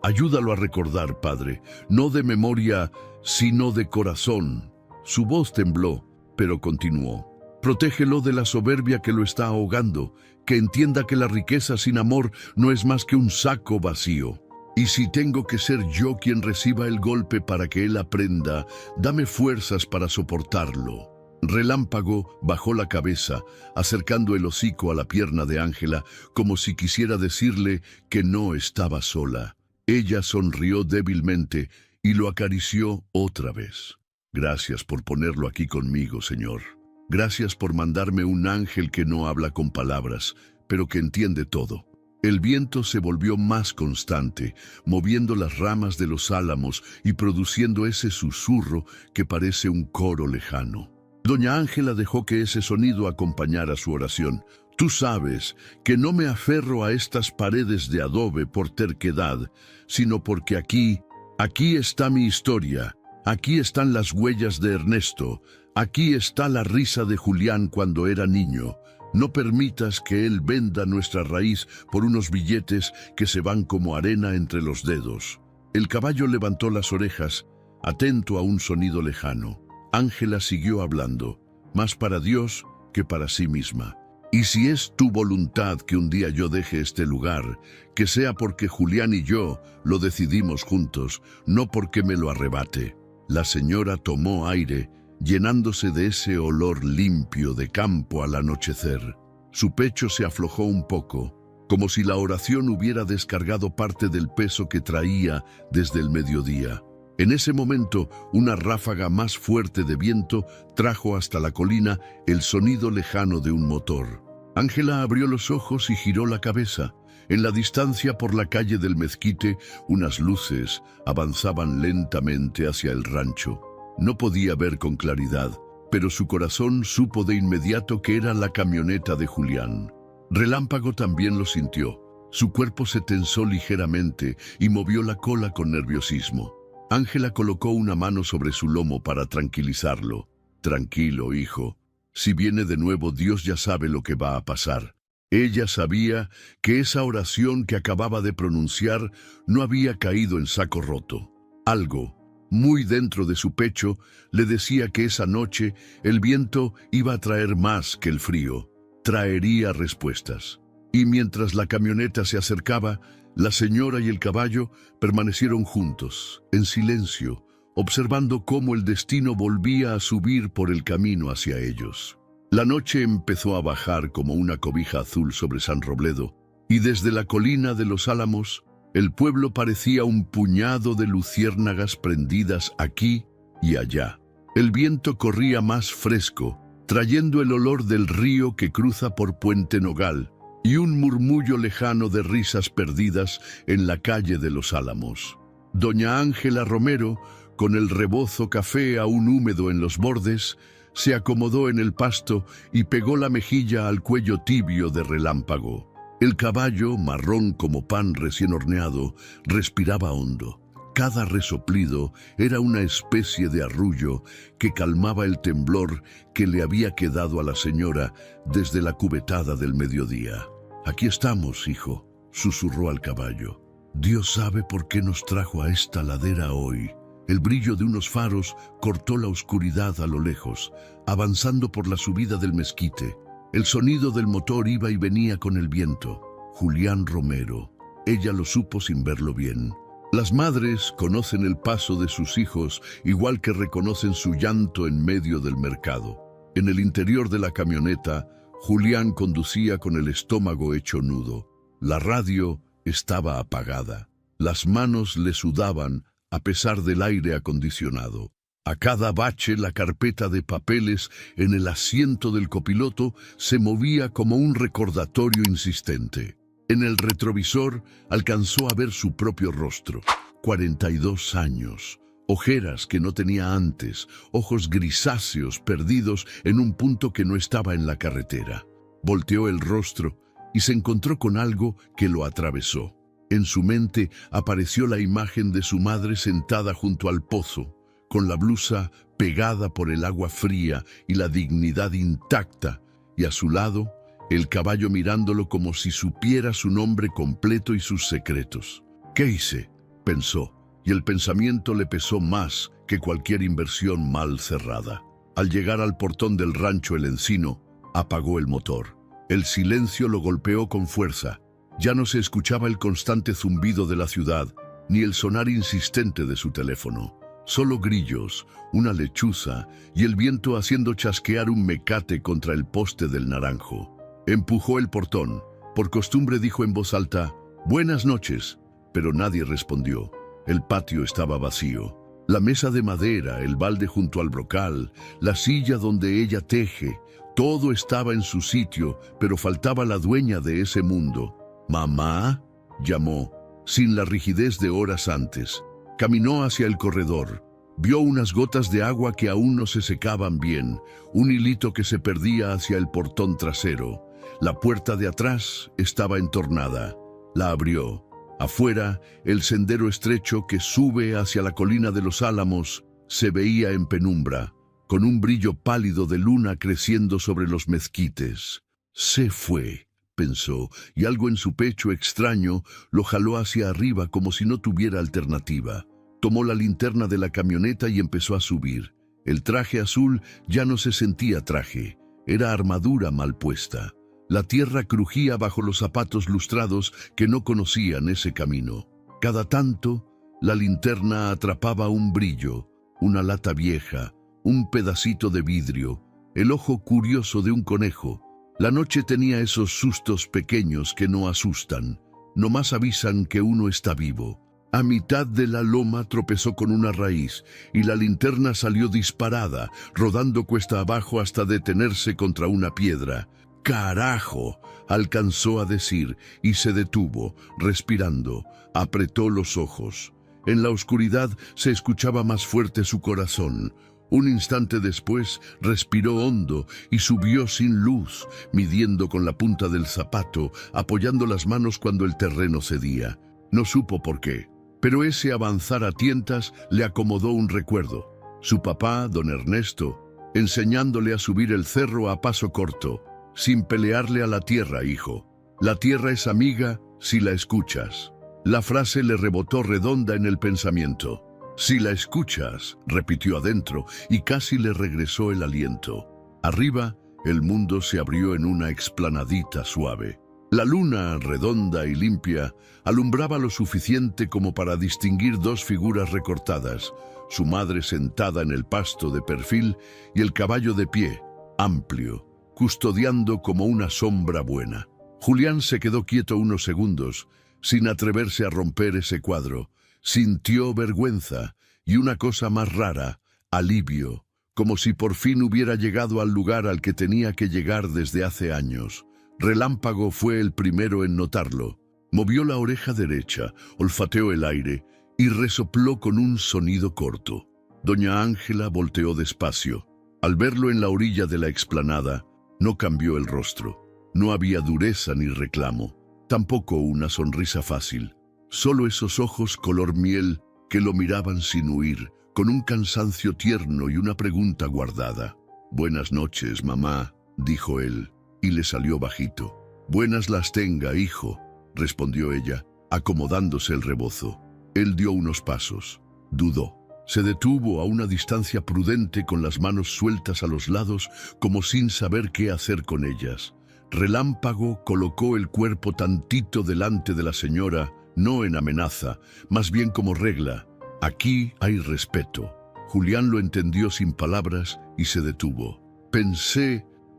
Ayúdalo a recordar, Padre, no de memoria, sino de corazón». Su voz tembló, pero continuó. «Protégelo de la soberbia que lo está ahogando, que entienda que la riqueza sin amor no es más que un saco vacío. Y si tengo que ser yo quien reciba el golpe para que él aprenda, dame fuerzas para soportarlo». Relámpago bajó la cabeza, acercando el hocico a la pierna de Ángela, como si quisiera decirle que no estaba sola. Ella sonrió débilmente y lo acarició otra vez. «Gracias por ponerlo aquí conmigo, Señor. Gracias por mandarme un ángel que no habla con palabras, pero que entiende todo». El viento se volvió más constante, moviendo las ramas de los álamos y produciendo ese susurro que parece un coro lejano. Doña Ángela dejó que ese sonido acompañara su oración. «Tú sabes que no me aferro a estas paredes de adobe por terquedad, sino porque aquí está mi historia, aquí están las huellas de Ernesto, aquí está la risa de Julián cuando era niño. No permitas que él venda nuestra raíz por unos billetes que se van como arena entre los dedos». El caballo levantó las orejas, atento a un sonido lejano. Ángela siguió hablando, más para Dios que para sí misma. Y si es tu voluntad que un día yo deje este lugar, que sea porque Julián y yo lo decidimos juntos, no porque me lo arrebate. La señora tomó aire, llenándose de ese olor limpio de campo al anochecer. Su pecho se aflojó un poco, como si la oración hubiera descargado parte del peso que traía desde el mediodía. En ese momento, una ráfaga más fuerte de viento trajo hasta la colina el sonido lejano de un motor. Ángela abrió los ojos y giró la cabeza. En la distancia por la calle del mezquite, unas luces avanzaban lentamente hacia el rancho. No podía ver con claridad, pero su corazón supo de inmediato que era la camioneta de Julián. Relámpago también lo sintió. Su cuerpo se tensó ligeramente y movió la cola con nerviosismo. Ángela colocó una mano sobre su lomo para tranquilizarlo. Tranquilo, hijo. Si viene de nuevo, Dios ya sabe lo que va a pasar. Ella sabía que esa oración que acababa de pronunciar no había caído en saco roto. Algo, muy dentro de su pecho, le decía que esa noche el viento iba a traer más que el frío. Traería respuestas. Y mientras la camioneta se acercaba, la señora y el caballo permanecieron juntos, en silencio, observando cómo el destino volvía a subir por el camino hacia ellos. La noche empezó a bajar como una cobija azul sobre San Robledo, y desde la colina de los Álamos, el pueblo parecía un puñado de luciérnagas prendidas aquí y allá. El viento corría más fresco, trayendo el olor del río que cruza por Puente Nogal, y un murmullo lejano de risas perdidas en la calle de los Álamos. Doña Ángela Romero, con el rebozo café aún húmedo en los bordes, se acomodó en el pasto y pegó la mejilla al cuello tibio de Relámpago. El caballo, marrón como pan recién horneado, respiraba hondo. Cada resoplido era una especie de arrullo que calmaba el temblor que le había quedado a la señora desde la cubetada del mediodía. «Aquí estamos, hijo», susurró al caballo. «Dios sabe por qué nos trajo a esta ladera hoy». El brillo de unos faros cortó la oscuridad a lo lejos, avanzando por la subida del mezquite. El sonido del motor iba y venía con el viento. Julián Romero. Ella lo supo sin verlo bien. Las madres conocen el paso de sus hijos igual que reconocen su llanto en medio del mercado. En el interior de la camioneta, Julián conducía con el estómago hecho nudo. La radio estaba apagada. Las manos le sudaban a pesar del aire acondicionado. A cada bache, la carpeta de papeles en el asiento del copiloto se movía como un recordatorio insistente. En el retrovisor alcanzó a ver su propio rostro. 42 años, ojeras que no tenía antes, ojos grisáceos perdidos en un punto que no estaba en la carretera. Volteó el rostro y se encontró con algo que lo atravesó. En su mente apareció la imagen de su madre sentada junto al pozo, con la blusa pegada por el agua fría y la dignidad intacta, y a su lado, el caballo mirándolo como si supiera su nombre completo y sus secretos. «¿Qué hice?», pensó, y el pensamiento le pesó más que cualquier inversión mal cerrada. Al llegar al portón del rancho El Encino, apagó el motor. El silencio lo golpeó con fuerza. Ya no se escuchaba el constante zumbido de la ciudad, ni el sonar insistente de su teléfono. Solo grillos, una lechuza y el viento haciendo chasquear un mecate contra el poste del naranjo. Empujó el portón. Por costumbre dijo en voz alta, «Buenas noches», pero nadie respondió. El patio estaba vacío. La mesa de madera, el balde junto al brocal, la silla donde ella teje, todo estaba en su sitio, pero faltaba la dueña de ese mundo. «¿Mamá?», llamó, sin la rigidez de horas antes. Caminó hacia el corredor. Vio unas gotas de agua que aún no se secaban bien, un hilito que se perdía hacia el portón trasero. La puerta de atrás estaba entornada. La abrió. Afuera, el sendero estrecho que sube hacia la colina de los Álamos se veía en penumbra, con un brillo pálido de luna creciendo sobre los mezquites. Se fue, pensó, y algo en su pecho extraño lo jaló hacia arriba como si no tuviera alternativa. Tomó la linterna de la camioneta y empezó a subir. El traje azul ya no se sentía traje, era armadura mal puesta. La tierra crujía bajo los zapatos lustrados que no conocían ese camino. Cada tanto, la linterna atrapaba un brillo, una lata vieja, un pedacito de vidrio, el ojo curioso de un conejo. La noche tenía esos sustos pequeños que no asustan, nomás avisan que uno está vivo. A mitad de la loma tropezó con una raíz y la linterna salió disparada, rodando cuesta abajo hasta detenerse contra una piedra. ¡Carajo!, alcanzó a decir y se detuvo, respirando. Apretó los ojos. En la oscuridad se escuchaba más fuerte su corazón. Un instante después respiró hondo y subió sin luz, midiendo con la punta del zapato, apoyando las manos cuando el terreno cedía. No supo por qué, pero ese avanzar a tientas le acomodó un recuerdo. Su papá, don Ernesto, enseñándole a subir el cerro a paso corto, sin pelearle a la tierra, hijo. La tierra es amiga si la escuchas. La frase le rebotó redonda en el pensamiento. Si la escuchas, repitió adentro, y casi le regresó el aliento. Arriba, el mundo se abrió en una explanadita suave. La luna, redonda y limpia, alumbraba lo suficiente como para distinguir dos figuras recortadas, su madre sentada en el pasto de perfil y el caballo de pie, amplio, custodiando como una sombra buena. Julián se quedó quieto unos segundos, sin atreverse a romper ese cuadro. Sintió vergüenza y una cosa más rara, alivio, como si por fin hubiera llegado al lugar al que tenía que llegar desde hace años. Relámpago fue el primero en notarlo. Movió la oreja derecha, olfateó el aire y resopló con un sonido corto. Doña Ángela volteó despacio. Al verlo en la orilla de la explanada, no cambió el rostro. No había dureza ni reclamo, tampoco una sonrisa fácil. Solo esos ojos color miel que lo miraban sin huir, con un cansancio tierno y una pregunta guardada. «Buenas noches, mamá», dijo él, y le salió bajito. «Buenas las tenga, hijo», respondió ella, acomodándose el rebozo. Él dio unos pasos. Dudó. Se detuvo a una distancia prudente con las manos sueltas a los lados, como sin saber qué hacer con ellas. Relámpago colocó el cuerpo tantito delante de la señora, no en amenaza, más bien como regla. Aquí hay respeto. Julián lo entendió sin palabras y se detuvo.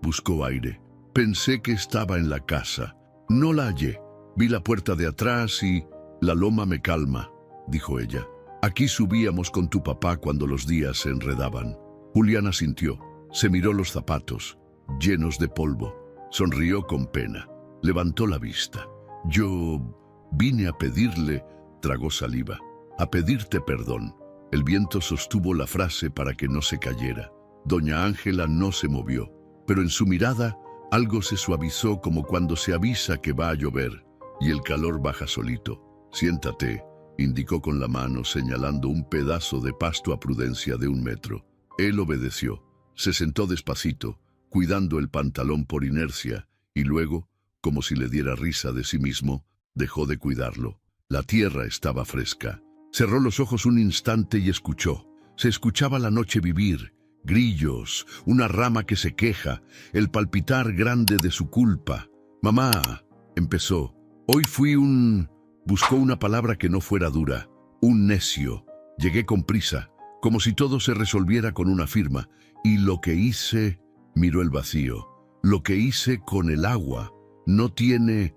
Buscó aire. Pensé que estaba en la casa. No la hallé. Vi la puerta de atrás y... La loma me calma, dijo ella. Aquí subíamos con tu papá cuando los días se enredaban. Julián asintió. Se miró los zapatos, llenos de polvo. Sonrió con pena. Levantó la vista. Yo vine a pedirle, tragó saliva, a pedirte perdón. El viento sostuvo la frase para que no se cayera. Doña Ángela no se movió, pero en su mirada algo se suavizó como cuando se avisa que va a llover y el calor baja solito. Siéntate, indicó con la mano señalando un pedazo de pasto a Prudencia de 1 metro. Él obedeció. Se sentó despacito, cuidando el pantalón por inercia, y luego, como si le diera risa de sí mismo, dejó de cuidarlo. La tierra estaba fresca. Cerró los ojos un instante y escuchó. Se escuchaba la noche vivir, grillos, una rama que se queja, el palpitar grande de su culpa. «Mamá», empezó, «hoy fui un...» Buscó una palabra que no fuera dura. «Un necio. Llegué con prisa, como si todo se resolviera con una firma. Y lo que hice...» Miró el vacío. «Lo que hice con el agua no tiene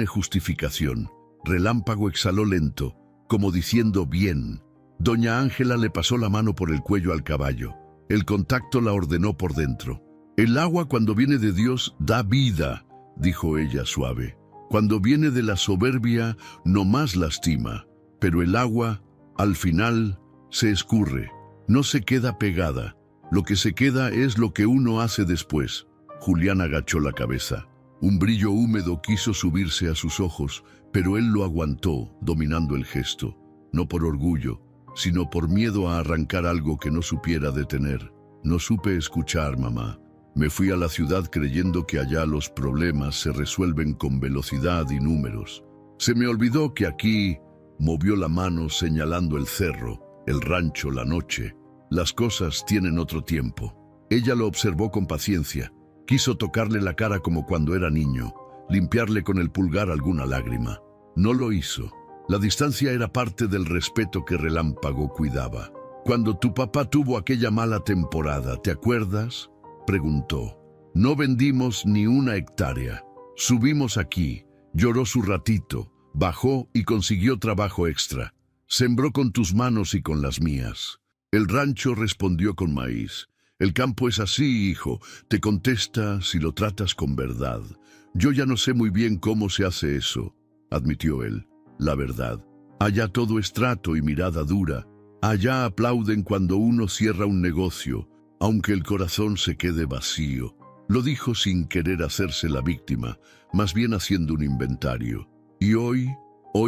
justificación». Relámpago exhaló lento, como diciendo bien. Doña Ángela le pasó la mano por el cuello al caballo. El contacto la ordenó por dentro. «El agua cuando viene de Dios da vida», dijo ella suave. «Cuando viene de la soberbia no más lastima, pero el agua, al final, se escurre, no se queda pegada. Lo que se queda es lo que uno hace después». Julián agachó la cabeza. Un brillo húmedo quiso subirse a sus ojos, pero él lo aguantó, dominando el gesto, no por orgullo, sino por miedo a arrancar algo que no supiera detener. «No supe escuchar, mamá. Me fui a la ciudad creyendo que allá los problemas se resuelven con velocidad y números. Se me olvidó que aquí», movió la mano señalando el cerro, el rancho, la noche. «Las cosas tienen otro tiempo». Ella lo observó con paciencia. Quiso tocarle la cara como cuando era niño, limpiarle con el pulgar alguna lágrima. No lo hizo. La distancia era parte del respeto que Relámpago cuidaba. «Cuando tu papá tuvo aquella mala temporada, ¿te acuerdas?», preguntó. «No vendimos ni una hectárea. Subimos aquí, lloró su ratito, bajó y consiguió trabajo extra. Sembró con tus manos y con las mías». El rancho respondió con maíz. «El campo es así, hijo, te contesta si lo tratas con verdad. Yo ya no sé muy bien cómo se hace eso», admitió él. «La verdad. Allá todo es trato y mirada dura. Allá aplauden cuando uno cierra un negocio, aunque el corazón se quede vacío». Lo dijo sin querer hacerse la víctima, más bien haciendo un inventario. «Y hoy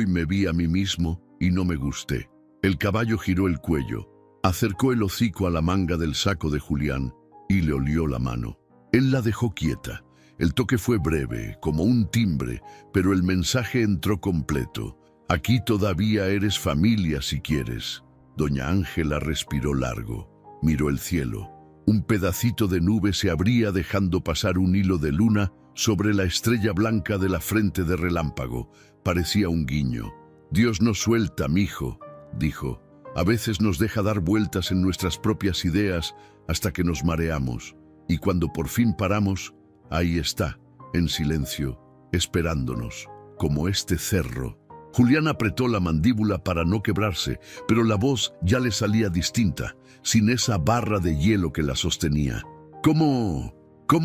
me vi a mí mismo y no me gusté». El caballo giró el cuello, acercó el hocico a la manga del saco de Julián y le olió la mano. Él la dejó quieta. El toque fue breve, como un timbre, pero el mensaje entró completo. «Aquí todavía eres familia si quieres». Doña Ángela respiró largo, miró el cielo. Un pedacito de nube se abría dejando pasar un hilo de luna sobre la estrella blanca de la frente de Relámpago. Parecía un guiño. «Dios no suelta, mijo», dijo. «A veces nos deja dar vueltas en nuestras propias ideas hasta que nos mareamos. Y cuando por fin paramos, ahí está, en silencio, esperándonos, como este cerro». Julián apretó la mandíbula para no quebrarse, pero la voz ya le salía distinta, sin esa barra de hielo que la sostenía. «¿Cómo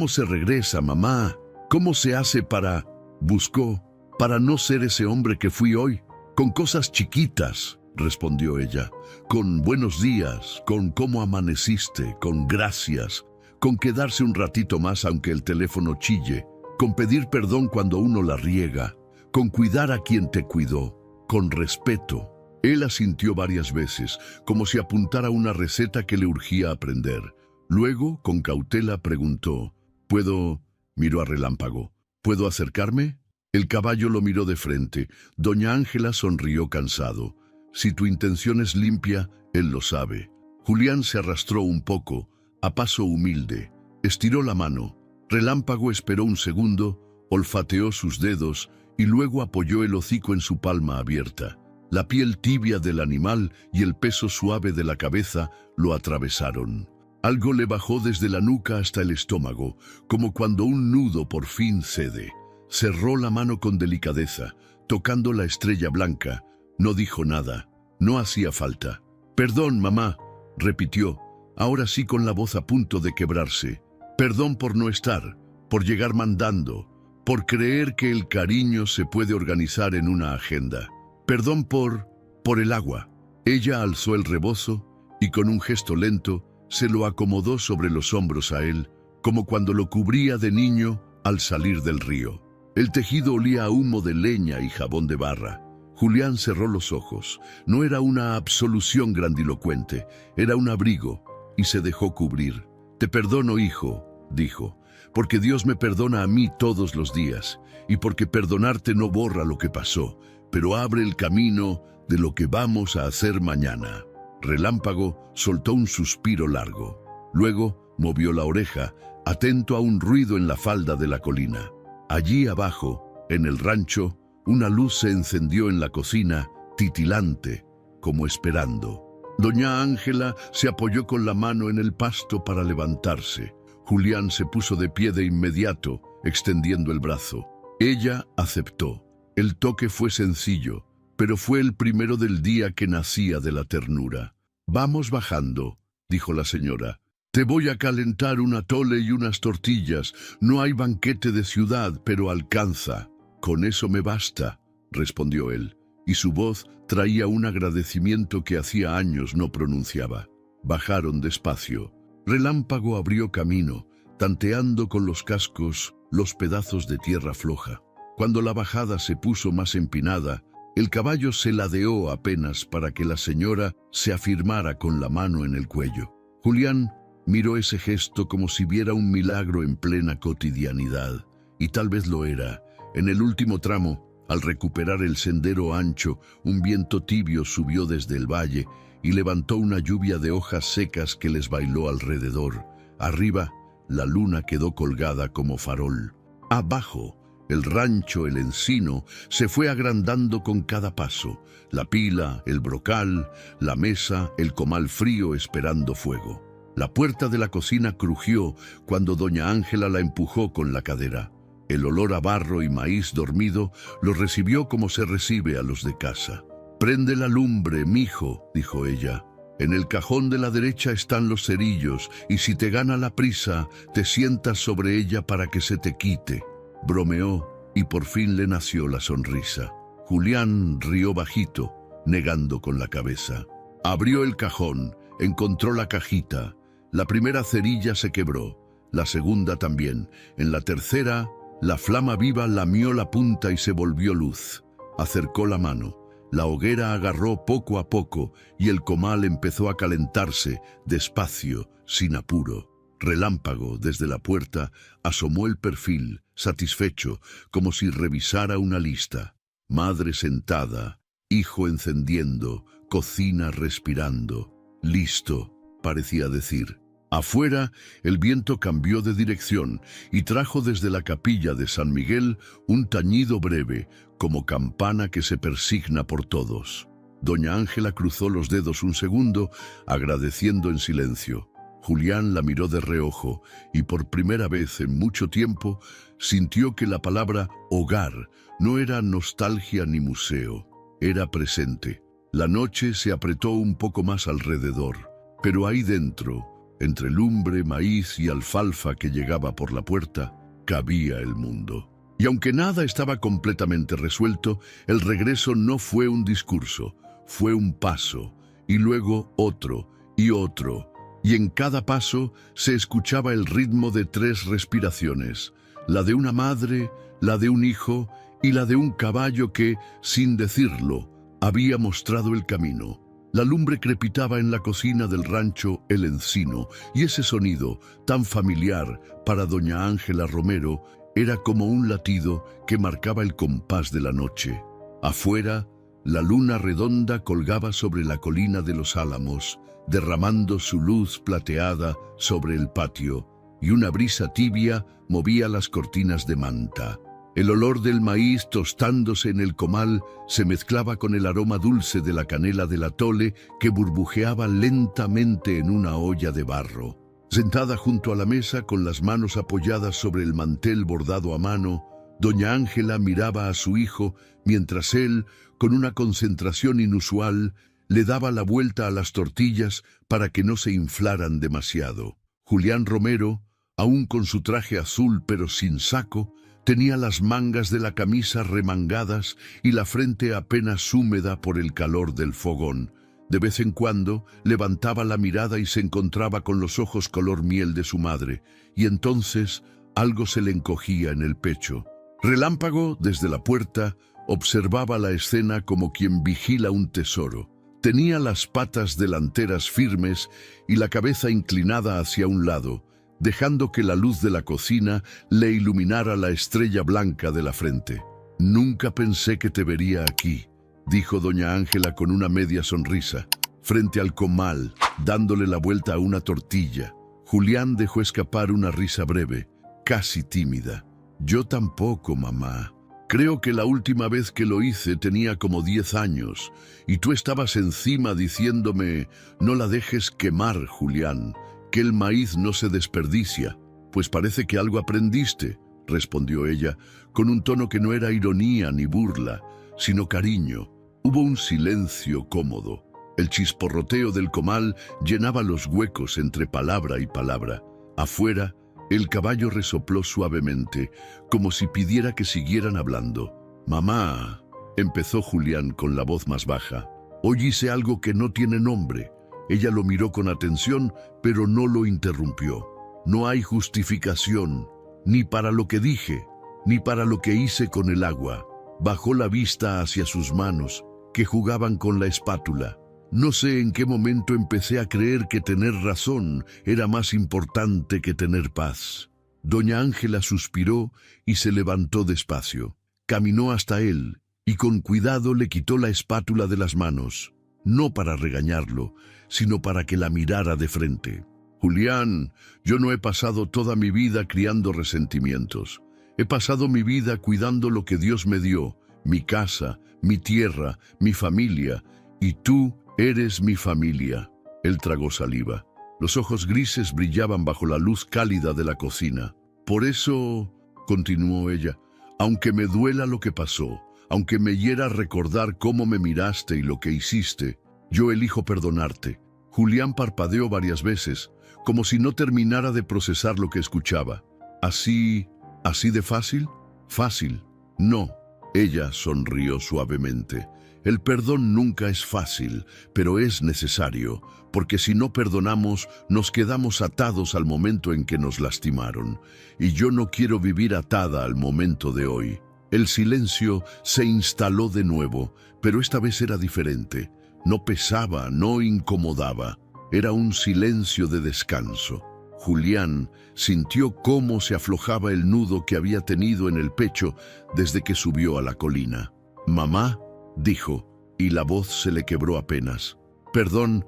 se regresa, mamá? ¿Cómo se hace para...?» buscó, «para no ser ese hombre que fui hoy?» «Con cosas chiquitas», respondió ella. «Con buenos días, con cómo amaneciste, con gracias, con quedarse un ratito más aunque el teléfono chille, con pedir perdón cuando uno la riega, con cuidar a quien te cuidó, con respeto». Él asintió varias veces, como si apuntara una receta que le urgía aprender. Luego, con cautela, preguntó: «¿Puedo...?» Miró a Relámpago. «¿Puedo acercarme?» El caballo lo miró de frente. Doña Ángela sonrió cansado. «Si tu intención es limpia, él lo sabe». Julián se arrastró un poco, a paso humilde. Estiró la mano. Relámpago esperó un segundo, olfateó sus dedos y luego apoyó el hocico en su palma abierta. La piel tibia del animal y el peso suave de la cabeza lo atravesaron. Algo le bajó desde la nuca hasta el estómago, como cuando un nudo por fin cede. Cerró la mano con delicadeza, tocando la estrella blanca. No dijo nada. No hacía falta. «Perdón, mamá», repitió, ahora sí con la voz a punto de quebrarse. «Perdón por no estar, por llegar mandando, por creer que el cariño se puede organizar en una agenda. Perdón por el agua». Ella alzó el rebozo y con un gesto lento se lo acomodó sobre los hombros a él, como cuando lo cubría de niño al salir del río. El tejido olía a humo de leña y jabón de barra. Julián cerró los ojos. No era una absolución grandilocuente, era un abrigo, y se dejó cubrir. «Te perdono, hijo», dijo, «porque Dios me perdona a mí todos los días, y porque perdonarte no borra lo que pasó, pero abre el camino de lo que vamos a hacer mañana». Relámpago soltó un suspiro largo. Luego movió la oreja, atento a un ruido en la falda de la colina. Allí abajo, en el rancho, una luz se encendió en la cocina, titilante, como esperando. Doña Ángela se apoyó con la mano en el pasto para levantarse. Julián se puso de pie de inmediato, extendiendo el brazo. Ella aceptó. El toque fue sencillo, pero fue el primero del día que nacía de la ternura. «Vamos bajando», dijo la señora. «Te voy a calentar un atole y unas tortillas. No hay banquete de ciudad, pero alcanza». «Con eso me basta», respondió él, y su voz traía un agradecimiento que hacía años no pronunciaba. Bajaron despacio. Relámpago abrió camino, tanteando con los cascos los pedazos de tierra floja. Cuando la bajada se puso más empinada, el caballo se ladeó apenas para que la señora se afirmara con la mano en el cuello. Julián miró ese gesto como si viera un milagro en plena cotidianidad, y tal vez lo era. En el último tramo, al recuperar el sendero ancho, un viento tibio subió desde el valle y levantó una lluvia de hojas secas que les bailó alrededor. Arriba, la luna quedó colgada como farol. Abajo, el rancho, el encino, se fue agrandando con cada paso. La pila, el brocal, la mesa, el comal frío esperando fuego. La puerta de la cocina crujió cuando doña Ángela la empujó con la cadera. El olor a barro y maíz dormido lo recibió como se recibe a los de casa. «Prende la lumbre, mijo», dijo ella. «En el cajón de la derecha están los cerillos, y si te gana la prisa, te sientas sobre ella para que se te quite». Bromeó, y por fin le nació la sonrisa. Julián rió bajito, negando con la cabeza. Abrió el cajón, encontró la cajita. La primera cerilla se quebró, la segunda también. En la tercera, la flama viva lamió la punta y se volvió luz. Acercó la mano. La hoguera agarró poco a poco y el comal empezó a calentarse, despacio, sin apuro. Relámpago, desde la puerta, asomó el perfil, satisfecho, como si revisara una lista. Madre sentada, hijo encendiendo, cocina respirando. «Listo», parecía decir. Afuera, el viento cambió de dirección y trajo desde la capilla de San Miguel un tañido breve, como campana que se persigna por todos. Doña Ángela cruzó los dedos un segundo, agradeciendo en silencio. Julián la miró de reojo y por primera vez en mucho tiempo sintió que la palabra hogar no era nostalgia ni museo, era presente. La noche se apretó un poco más alrededor, pero ahí dentro, entre lumbre, maíz y alfalfa que llegaba por la puerta, cabía el mundo. Y aunque nada estaba completamente resuelto, el regreso no fue un discurso, fue un paso, y luego otro, y otro, y en cada paso se escuchaba el ritmo de 3 respiraciones, la de una madre, la de un hijo y la de un caballo que, sin decirlo, había mostrado el camino. La lumbre crepitaba en la cocina del rancho El Encino, y ese sonido, tan familiar para doña Ángela Romero, era como un latido que marcaba el compás de la noche. Afuera, la luna redonda colgaba sobre la colina de los Álamos, derramando su luz plateada sobre el patio, y una brisa tibia movía las cortinas de manta. El olor del maíz tostándose en el comal se mezclaba con el aroma dulce de la canela del atole que burbujeaba lentamente en una olla de barro. Sentada junto a la mesa con las manos apoyadas sobre el mantel bordado a mano, doña Ángela miraba a su hijo mientras él, con una concentración inusual, le daba la vuelta a las tortillas para que no se inflaran demasiado. Julián Romero, aún con su traje azul pero sin saco, tenía las mangas de la camisa remangadas y la frente apenas húmeda por el calor del fogón. De vez en cuando levantaba la mirada y se encontraba con los ojos color miel de su madre, y entonces algo se le encogía en el pecho. Relámpago, desde la puerta, observaba la escena como quien vigila un tesoro. Tenía las patas delanteras firmes y la cabeza inclinada hacia un lado, dejando que la luz de la cocina le iluminara la estrella blanca de la frente. «Nunca pensé que te vería aquí», dijo doña Ángela con una media sonrisa, frente al comal, dándole la vuelta a una tortilla. Julián dejó escapar una risa breve, casi tímida. «Yo tampoco, mamá. Creo que la última vez que lo hice tenía como 10 años, y tú estabas encima diciéndome, no la dejes quemar, Julián, que el maíz no se desperdicia». «Pues parece que algo aprendiste», respondió ella, con un tono que no era ironía ni burla, sino cariño. Hubo un silencio cómodo. El chisporroteo del comal llenaba los huecos entre palabra y palabra. Afuera, el caballo resopló suavemente, como si pidiera que siguieran hablando. «Mamá», empezó Julián con la voz más baja, «hoy hice algo que no tiene nombre». Ella lo miró con atención, pero no lo interrumpió. «No hay justificación, ni para lo que dije, ni para lo que hice con el agua». Bajó la vista hacia sus manos, que jugaban con la espátula. «No sé en qué momento empecé a creer que tener razón era más importante que tener paz». Doña Ángela suspiró y se levantó despacio. Caminó hasta él y con cuidado le quitó la espátula de las manos, no para regañarlo, sino para que la mirara de frente. Julián, yo no he pasado toda mi vida criando resentimientos. He pasado mi vida cuidando lo que Dios me dio, mi casa, mi tierra, mi familia, y tú eres mi familia. Él tragó saliva. Los ojos grises brillaban bajo la luz cálida de la cocina. Por eso, continuó ella, aunque me duela lo que pasó, aunque me hiera recordar cómo me miraste y lo que hiciste, yo elijo perdonarte. Julián parpadeó varias veces, como si no terminara de procesar lo que escuchaba. ¿Así de fácil? Fácil. No. Ella sonrió suavemente. El perdón nunca es fácil, pero es necesario, porque si no perdonamos, nos quedamos atados al momento en que nos lastimaron. Y yo no quiero vivir atada al momento de hoy. El silencio se instaló de nuevo, pero esta vez era diferente. No pesaba, no incomodaba. Era un silencio de descanso. Julián sintió cómo se aflojaba el nudo que había tenido en el pecho desde que subió a la colina. «Mamá», dijo, y la voz se le quebró apenas. «Perdón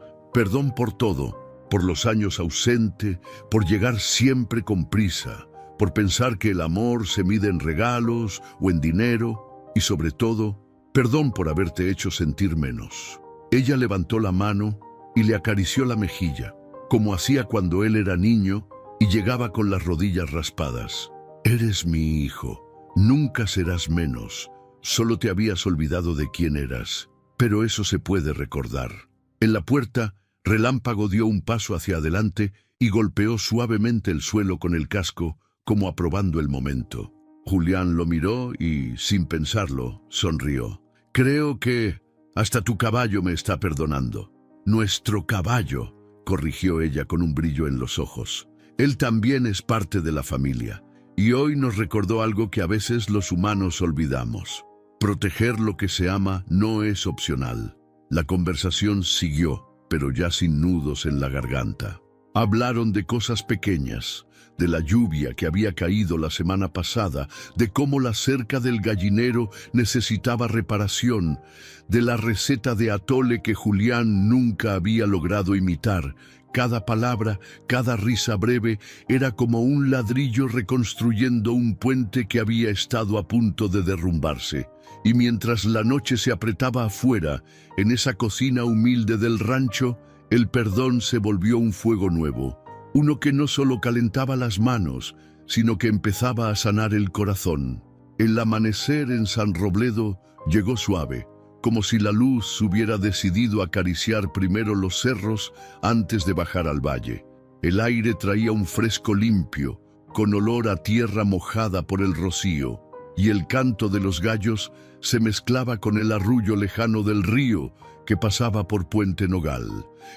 por todo, por los años ausente, por llegar siempre con prisa, por pensar que el amor se mide en regalos o en dinero, y sobre todo, perdón por haberte hecho sentir menos». Ella levantó la mano y le acarició la mejilla, como hacía cuando él era niño y llegaba con las rodillas raspadas. «Eres mi hijo, nunca serás menos. Solo te habías olvidado de quién eras, pero eso se puede recordar». En la puerta, Relámpago dio un paso hacia adelante y golpeó suavemente el suelo con el casco, como aprobando el momento. Julián lo miró y, sin pensarlo, sonrió. «Creo que hasta tu caballo me está perdonando». «Nuestro caballo», corrigió ella con un brillo en los ojos. «Él también es parte de la familia, y hoy nos recordó algo que a veces los humanos olvidamos. Proteger lo que se ama no es opcional». La conversación siguió, pero ya sin nudos en la garganta. Hablaron de cosas pequeñas, de la lluvia que había caído la semana pasada, de cómo la cerca del gallinero necesitaba reparación, de la receta de atole que Julián nunca había logrado imitar. Cada palabra, cada risa breve, era como un ladrillo reconstruyendo un puente que había estado a punto de derrumbarse. Y mientras la noche se apretaba afuera, en esa cocina humilde del rancho, el perdón se volvió un fuego nuevo, uno que no solo calentaba las manos, sino que empezaba a sanar el corazón. El amanecer en San Robledo llegó suave, como si la luz hubiera decidido acariciar primero los cerros antes de bajar al valle. El aire traía un fresco limpio, con olor a tierra mojada por el rocío, y el canto de los gallos se mezclaba con el arrullo lejano del río que pasaba por Puente Nogal.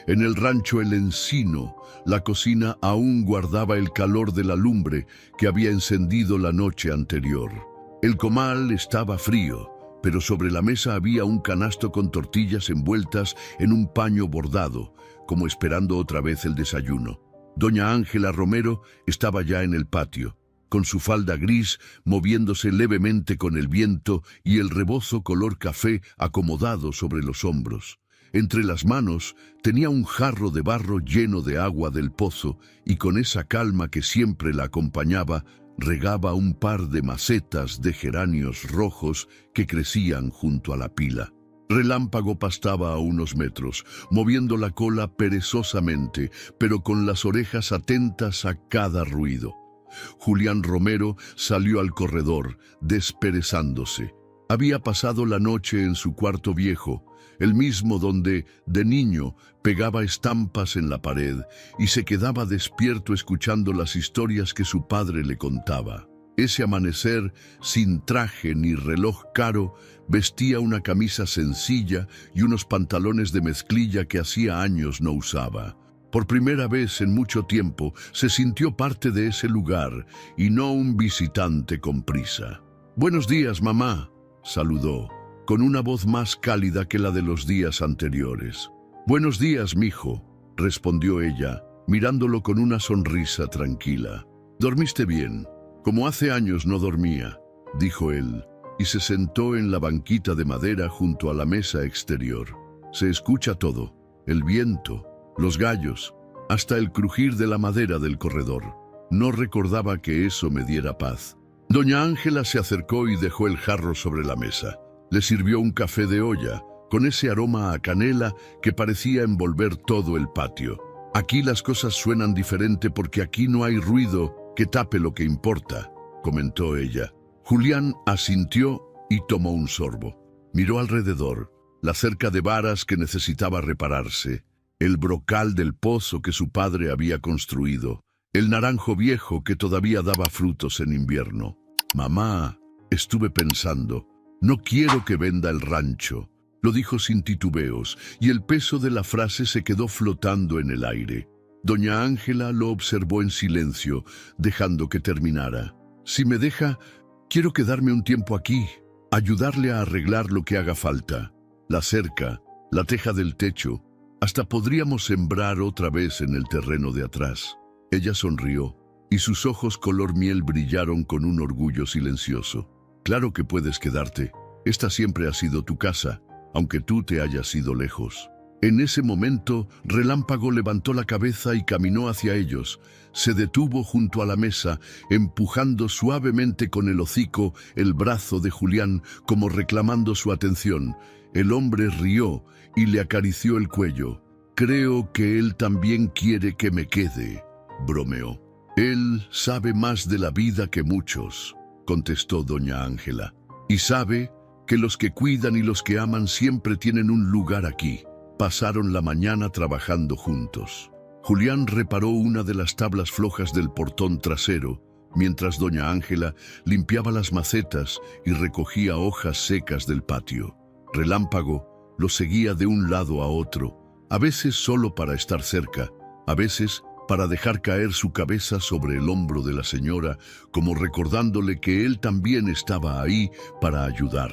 En el rancho El Encino, la cocina aún guardaba el calor de la lumbre que había encendido la noche anterior. El comal estaba frío, pero sobre la mesa había un canasto con tortillas envueltas en un paño bordado, como esperando otra vez el desayuno. Doña Ángela Romero estaba ya en el patio, con su falda gris moviéndose levemente con el viento y el rebozo color café acomodado sobre los hombros. Entre las manos tenía un jarro de barro lleno de agua del pozo y con esa calma que siempre la acompañaba, regaba un par de macetas de geranios rojos que crecían junto a la pila. Relámpago pastaba a unos metros, moviendo la cola perezosamente, pero con las orejas atentas a cada ruido. Julián Romero salió al corredor, desperezándose. Había pasado la noche en su cuarto viejo, el mismo donde, de niño, pegaba estampas en la pared y se quedaba despierto escuchando las historias que su padre le contaba. Ese amanecer, sin traje ni reloj caro, vestía una camisa sencilla y unos pantalones de mezclilla que hacía años no usaba. Por primera vez en mucho tiempo se sintió parte de ese lugar y no un visitante con prisa. «Buenos días, mamá», saludó, con una voz más cálida que la de los días anteriores. «Buenos días, mijo», respondió ella, mirándolo con una sonrisa tranquila. «¿Dormiste bien?» «Como hace años no dormía», dijo él, y se sentó en la banquita de madera junto a la mesa exterior. «Se escucha todo, el viento, los gallos, hasta el crujir de la madera del corredor. No recordaba que eso me diera paz. Doña Ángela se acercó y dejó el jarro sobre la mesa. Le sirvió un café de olla, con ese aroma a canela que parecía envolver todo el patio. Aquí las cosas suenan diferente porque aquí no hay ruido que tape lo que importa, comentó ella. Julián asintió y tomó un sorbo. Miró alrededor, la cerca de varas que necesitaba repararse, el brocal del pozo que su padre había construido, el naranjo viejo que todavía daba frutos en invierno. Mamá, estuve pensando, no quiero que venda el rancho, lo dijo sin titubeos, y el peso de la frase se quedó flotando en el aire. Doña Ángela lo observó en silencio, dejando que terminara. Si me deja, quiero quedarme un tiempo aquí, ayudarle a arreglar lo que haga falta. La cerca, la teja del techo, hasta podríamos sembrar otra vez en el terreno de atrás. Ella sonrió, y sus ojos color miel brillaron con un orgullo silencioso. Claro que puedes quedarte. Esta siempre ha sido tu casa, aunque tú te hayas ido lejos. En ese momento, Relámpago levantó la cabeza y caminó hacia ellos. Se detuvo junto a la mesa, empujando suavemente con el hocico el brazo de Julián, como reclamando su atención. El hombre rió y le acarició el cuello. «Creo que él también quiere que me quede», bromeó. «Él sabe más de la vida que muchos», contestó doña Ángela. «Y sabe que los que cuidan y los que aman siempre tienen un lugar aquí». Pasaron la mañana trabajando juntos. Julián reparó una de las tablas flojas del portón trasero, mientras doña Ángela limpiaba las macetas y recogía hojas secas del patio. Relámpago lo seguía de un lado a otro, a veces solo para estar cerca, a veces para dejar caer su cabeza sobre el hombro de la señora, como recordándole que él también estaba ahí para ayudar.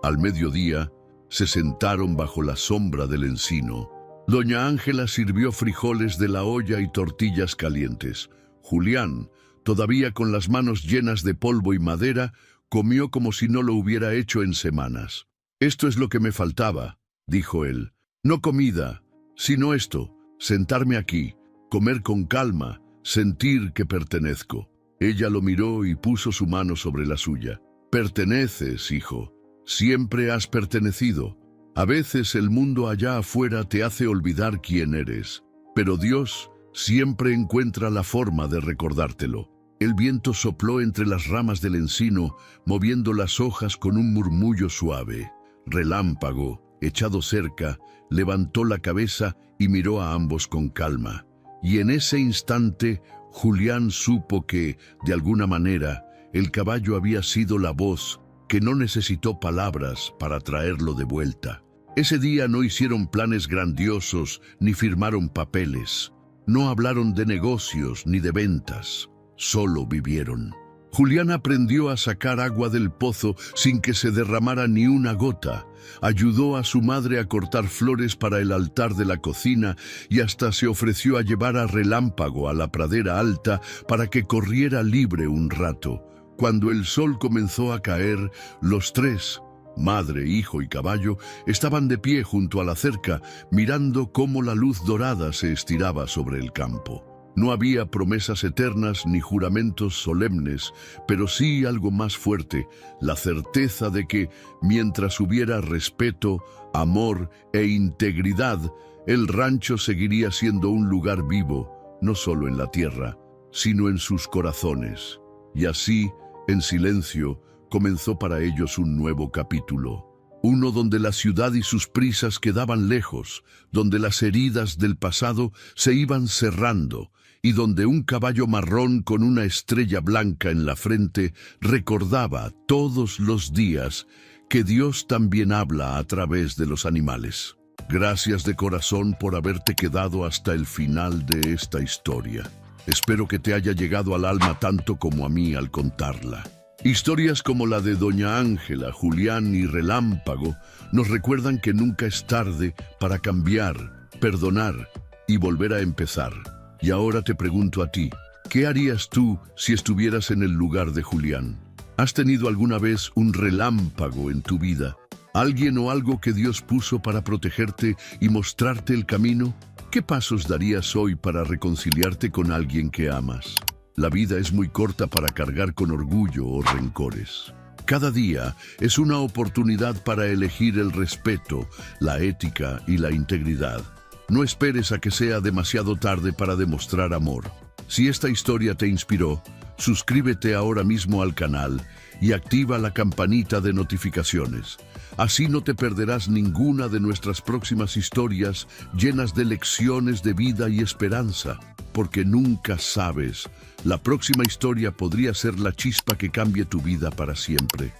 Al mediodía, se sentaron bajo la sombra del encino. Doña Ángela sirvió frijoles de la olla y tortillas calientes. Julián, todavía con las manos llenas de polvo y madera, comió como si no lo hubiera hecho en semanas. «Esto es lo que me faltaba», dijo él. «No comida, sino esto, sentarme aquí, comer con calma, sentir que pertenezco». Ella lo miró y puso su mano sobre la suya. «Perteneces, hijo. Siempre has pertenecido. A veces el mundo allá afuera te hace olvidar quién eres, pero Dios siempre encuentra la forma de recordártelo». El viento sopló entre las ramas del encino, moviendo las hojas con un murmullo suave. Relámpago, echado cerca, levantó la cabeza y miró a ambos con calma. Y en ese instante, Julián supo que, de alguna manera, el caballo había sido la voz que no necesitó palabras para traerlo de vuelta. Ese día no hicieron planes grandiosos ni firmaron papeles. No hablaron de negocios ni de ventas. Solo vivieron. Julián aprendió a sacar agua del pozo sin que se derramara ni una gota. Ayudó a su madre a cortar flores para el altar de la cocina y hasta se ofreció a llevar a Relámpago a la pradera alta para que corriera libre un rato. Cuando el sol comenzó a caer, los tres, madre, hijo y caballo, estaban de pie junto a la cerca, mirando cómo la luz dorada se estiraba sobre el campo. No había promesas eternas ni juramentos solemnes, pero sí algo más fuerte, la certeza de que, mientras hubiera respeto, amor e integridad, el rancho seguiría siendo un lugar vivo, no solo en la tierra, sino en sus corazones. Y así, en silencio, comenzó para ellos un nuevo capítulo. Uno donde la ciudad y sus prisas quedaban lejos, donde las heridas del pasado se iban cerrando, y donde un caballo marrón con una estrella blanca en la frente recordaba todos los días que Dios también habla a través de los animales. Gracias de corazón por haberte quedado hasta el final de esta historia. Espero que te haya llegado al alma tanto como a mí al contarla. Historias como la de doña Ángela, Julián y Relámpago nos recuerdan que nunca es tarde para cambiar, perdonar y volver a empezar. Y ahora te pregunto a ti, ¿qué harías tú si estuvieras en el lugar de Julián? ¿Has tenido alguna vez un relámpago en tu vida? ¿Alguien o algo que Dios puso para protegerte y mostrarte el camino? ¿Qué ¿Qué pasos darías hoy para reconciliarte con alguien que amas? La vida es muy corta para cargar con orgullo o rencores. Cada día es una oportunidad para elegir el respeto, la ética y la integridad. No esperes a que sea demasiado tarde para demostrar amor. Si esta historia te inspiró, suscríbete ahora mismo al canal y activa la campanita de notificaciones. Así no te perderás ninguna de nuestras próximas historias llenas de lecciones de vida y esperanza, porque nunca sabes, la próxima historia podría ser la chispa que cambie tu vida para siempre.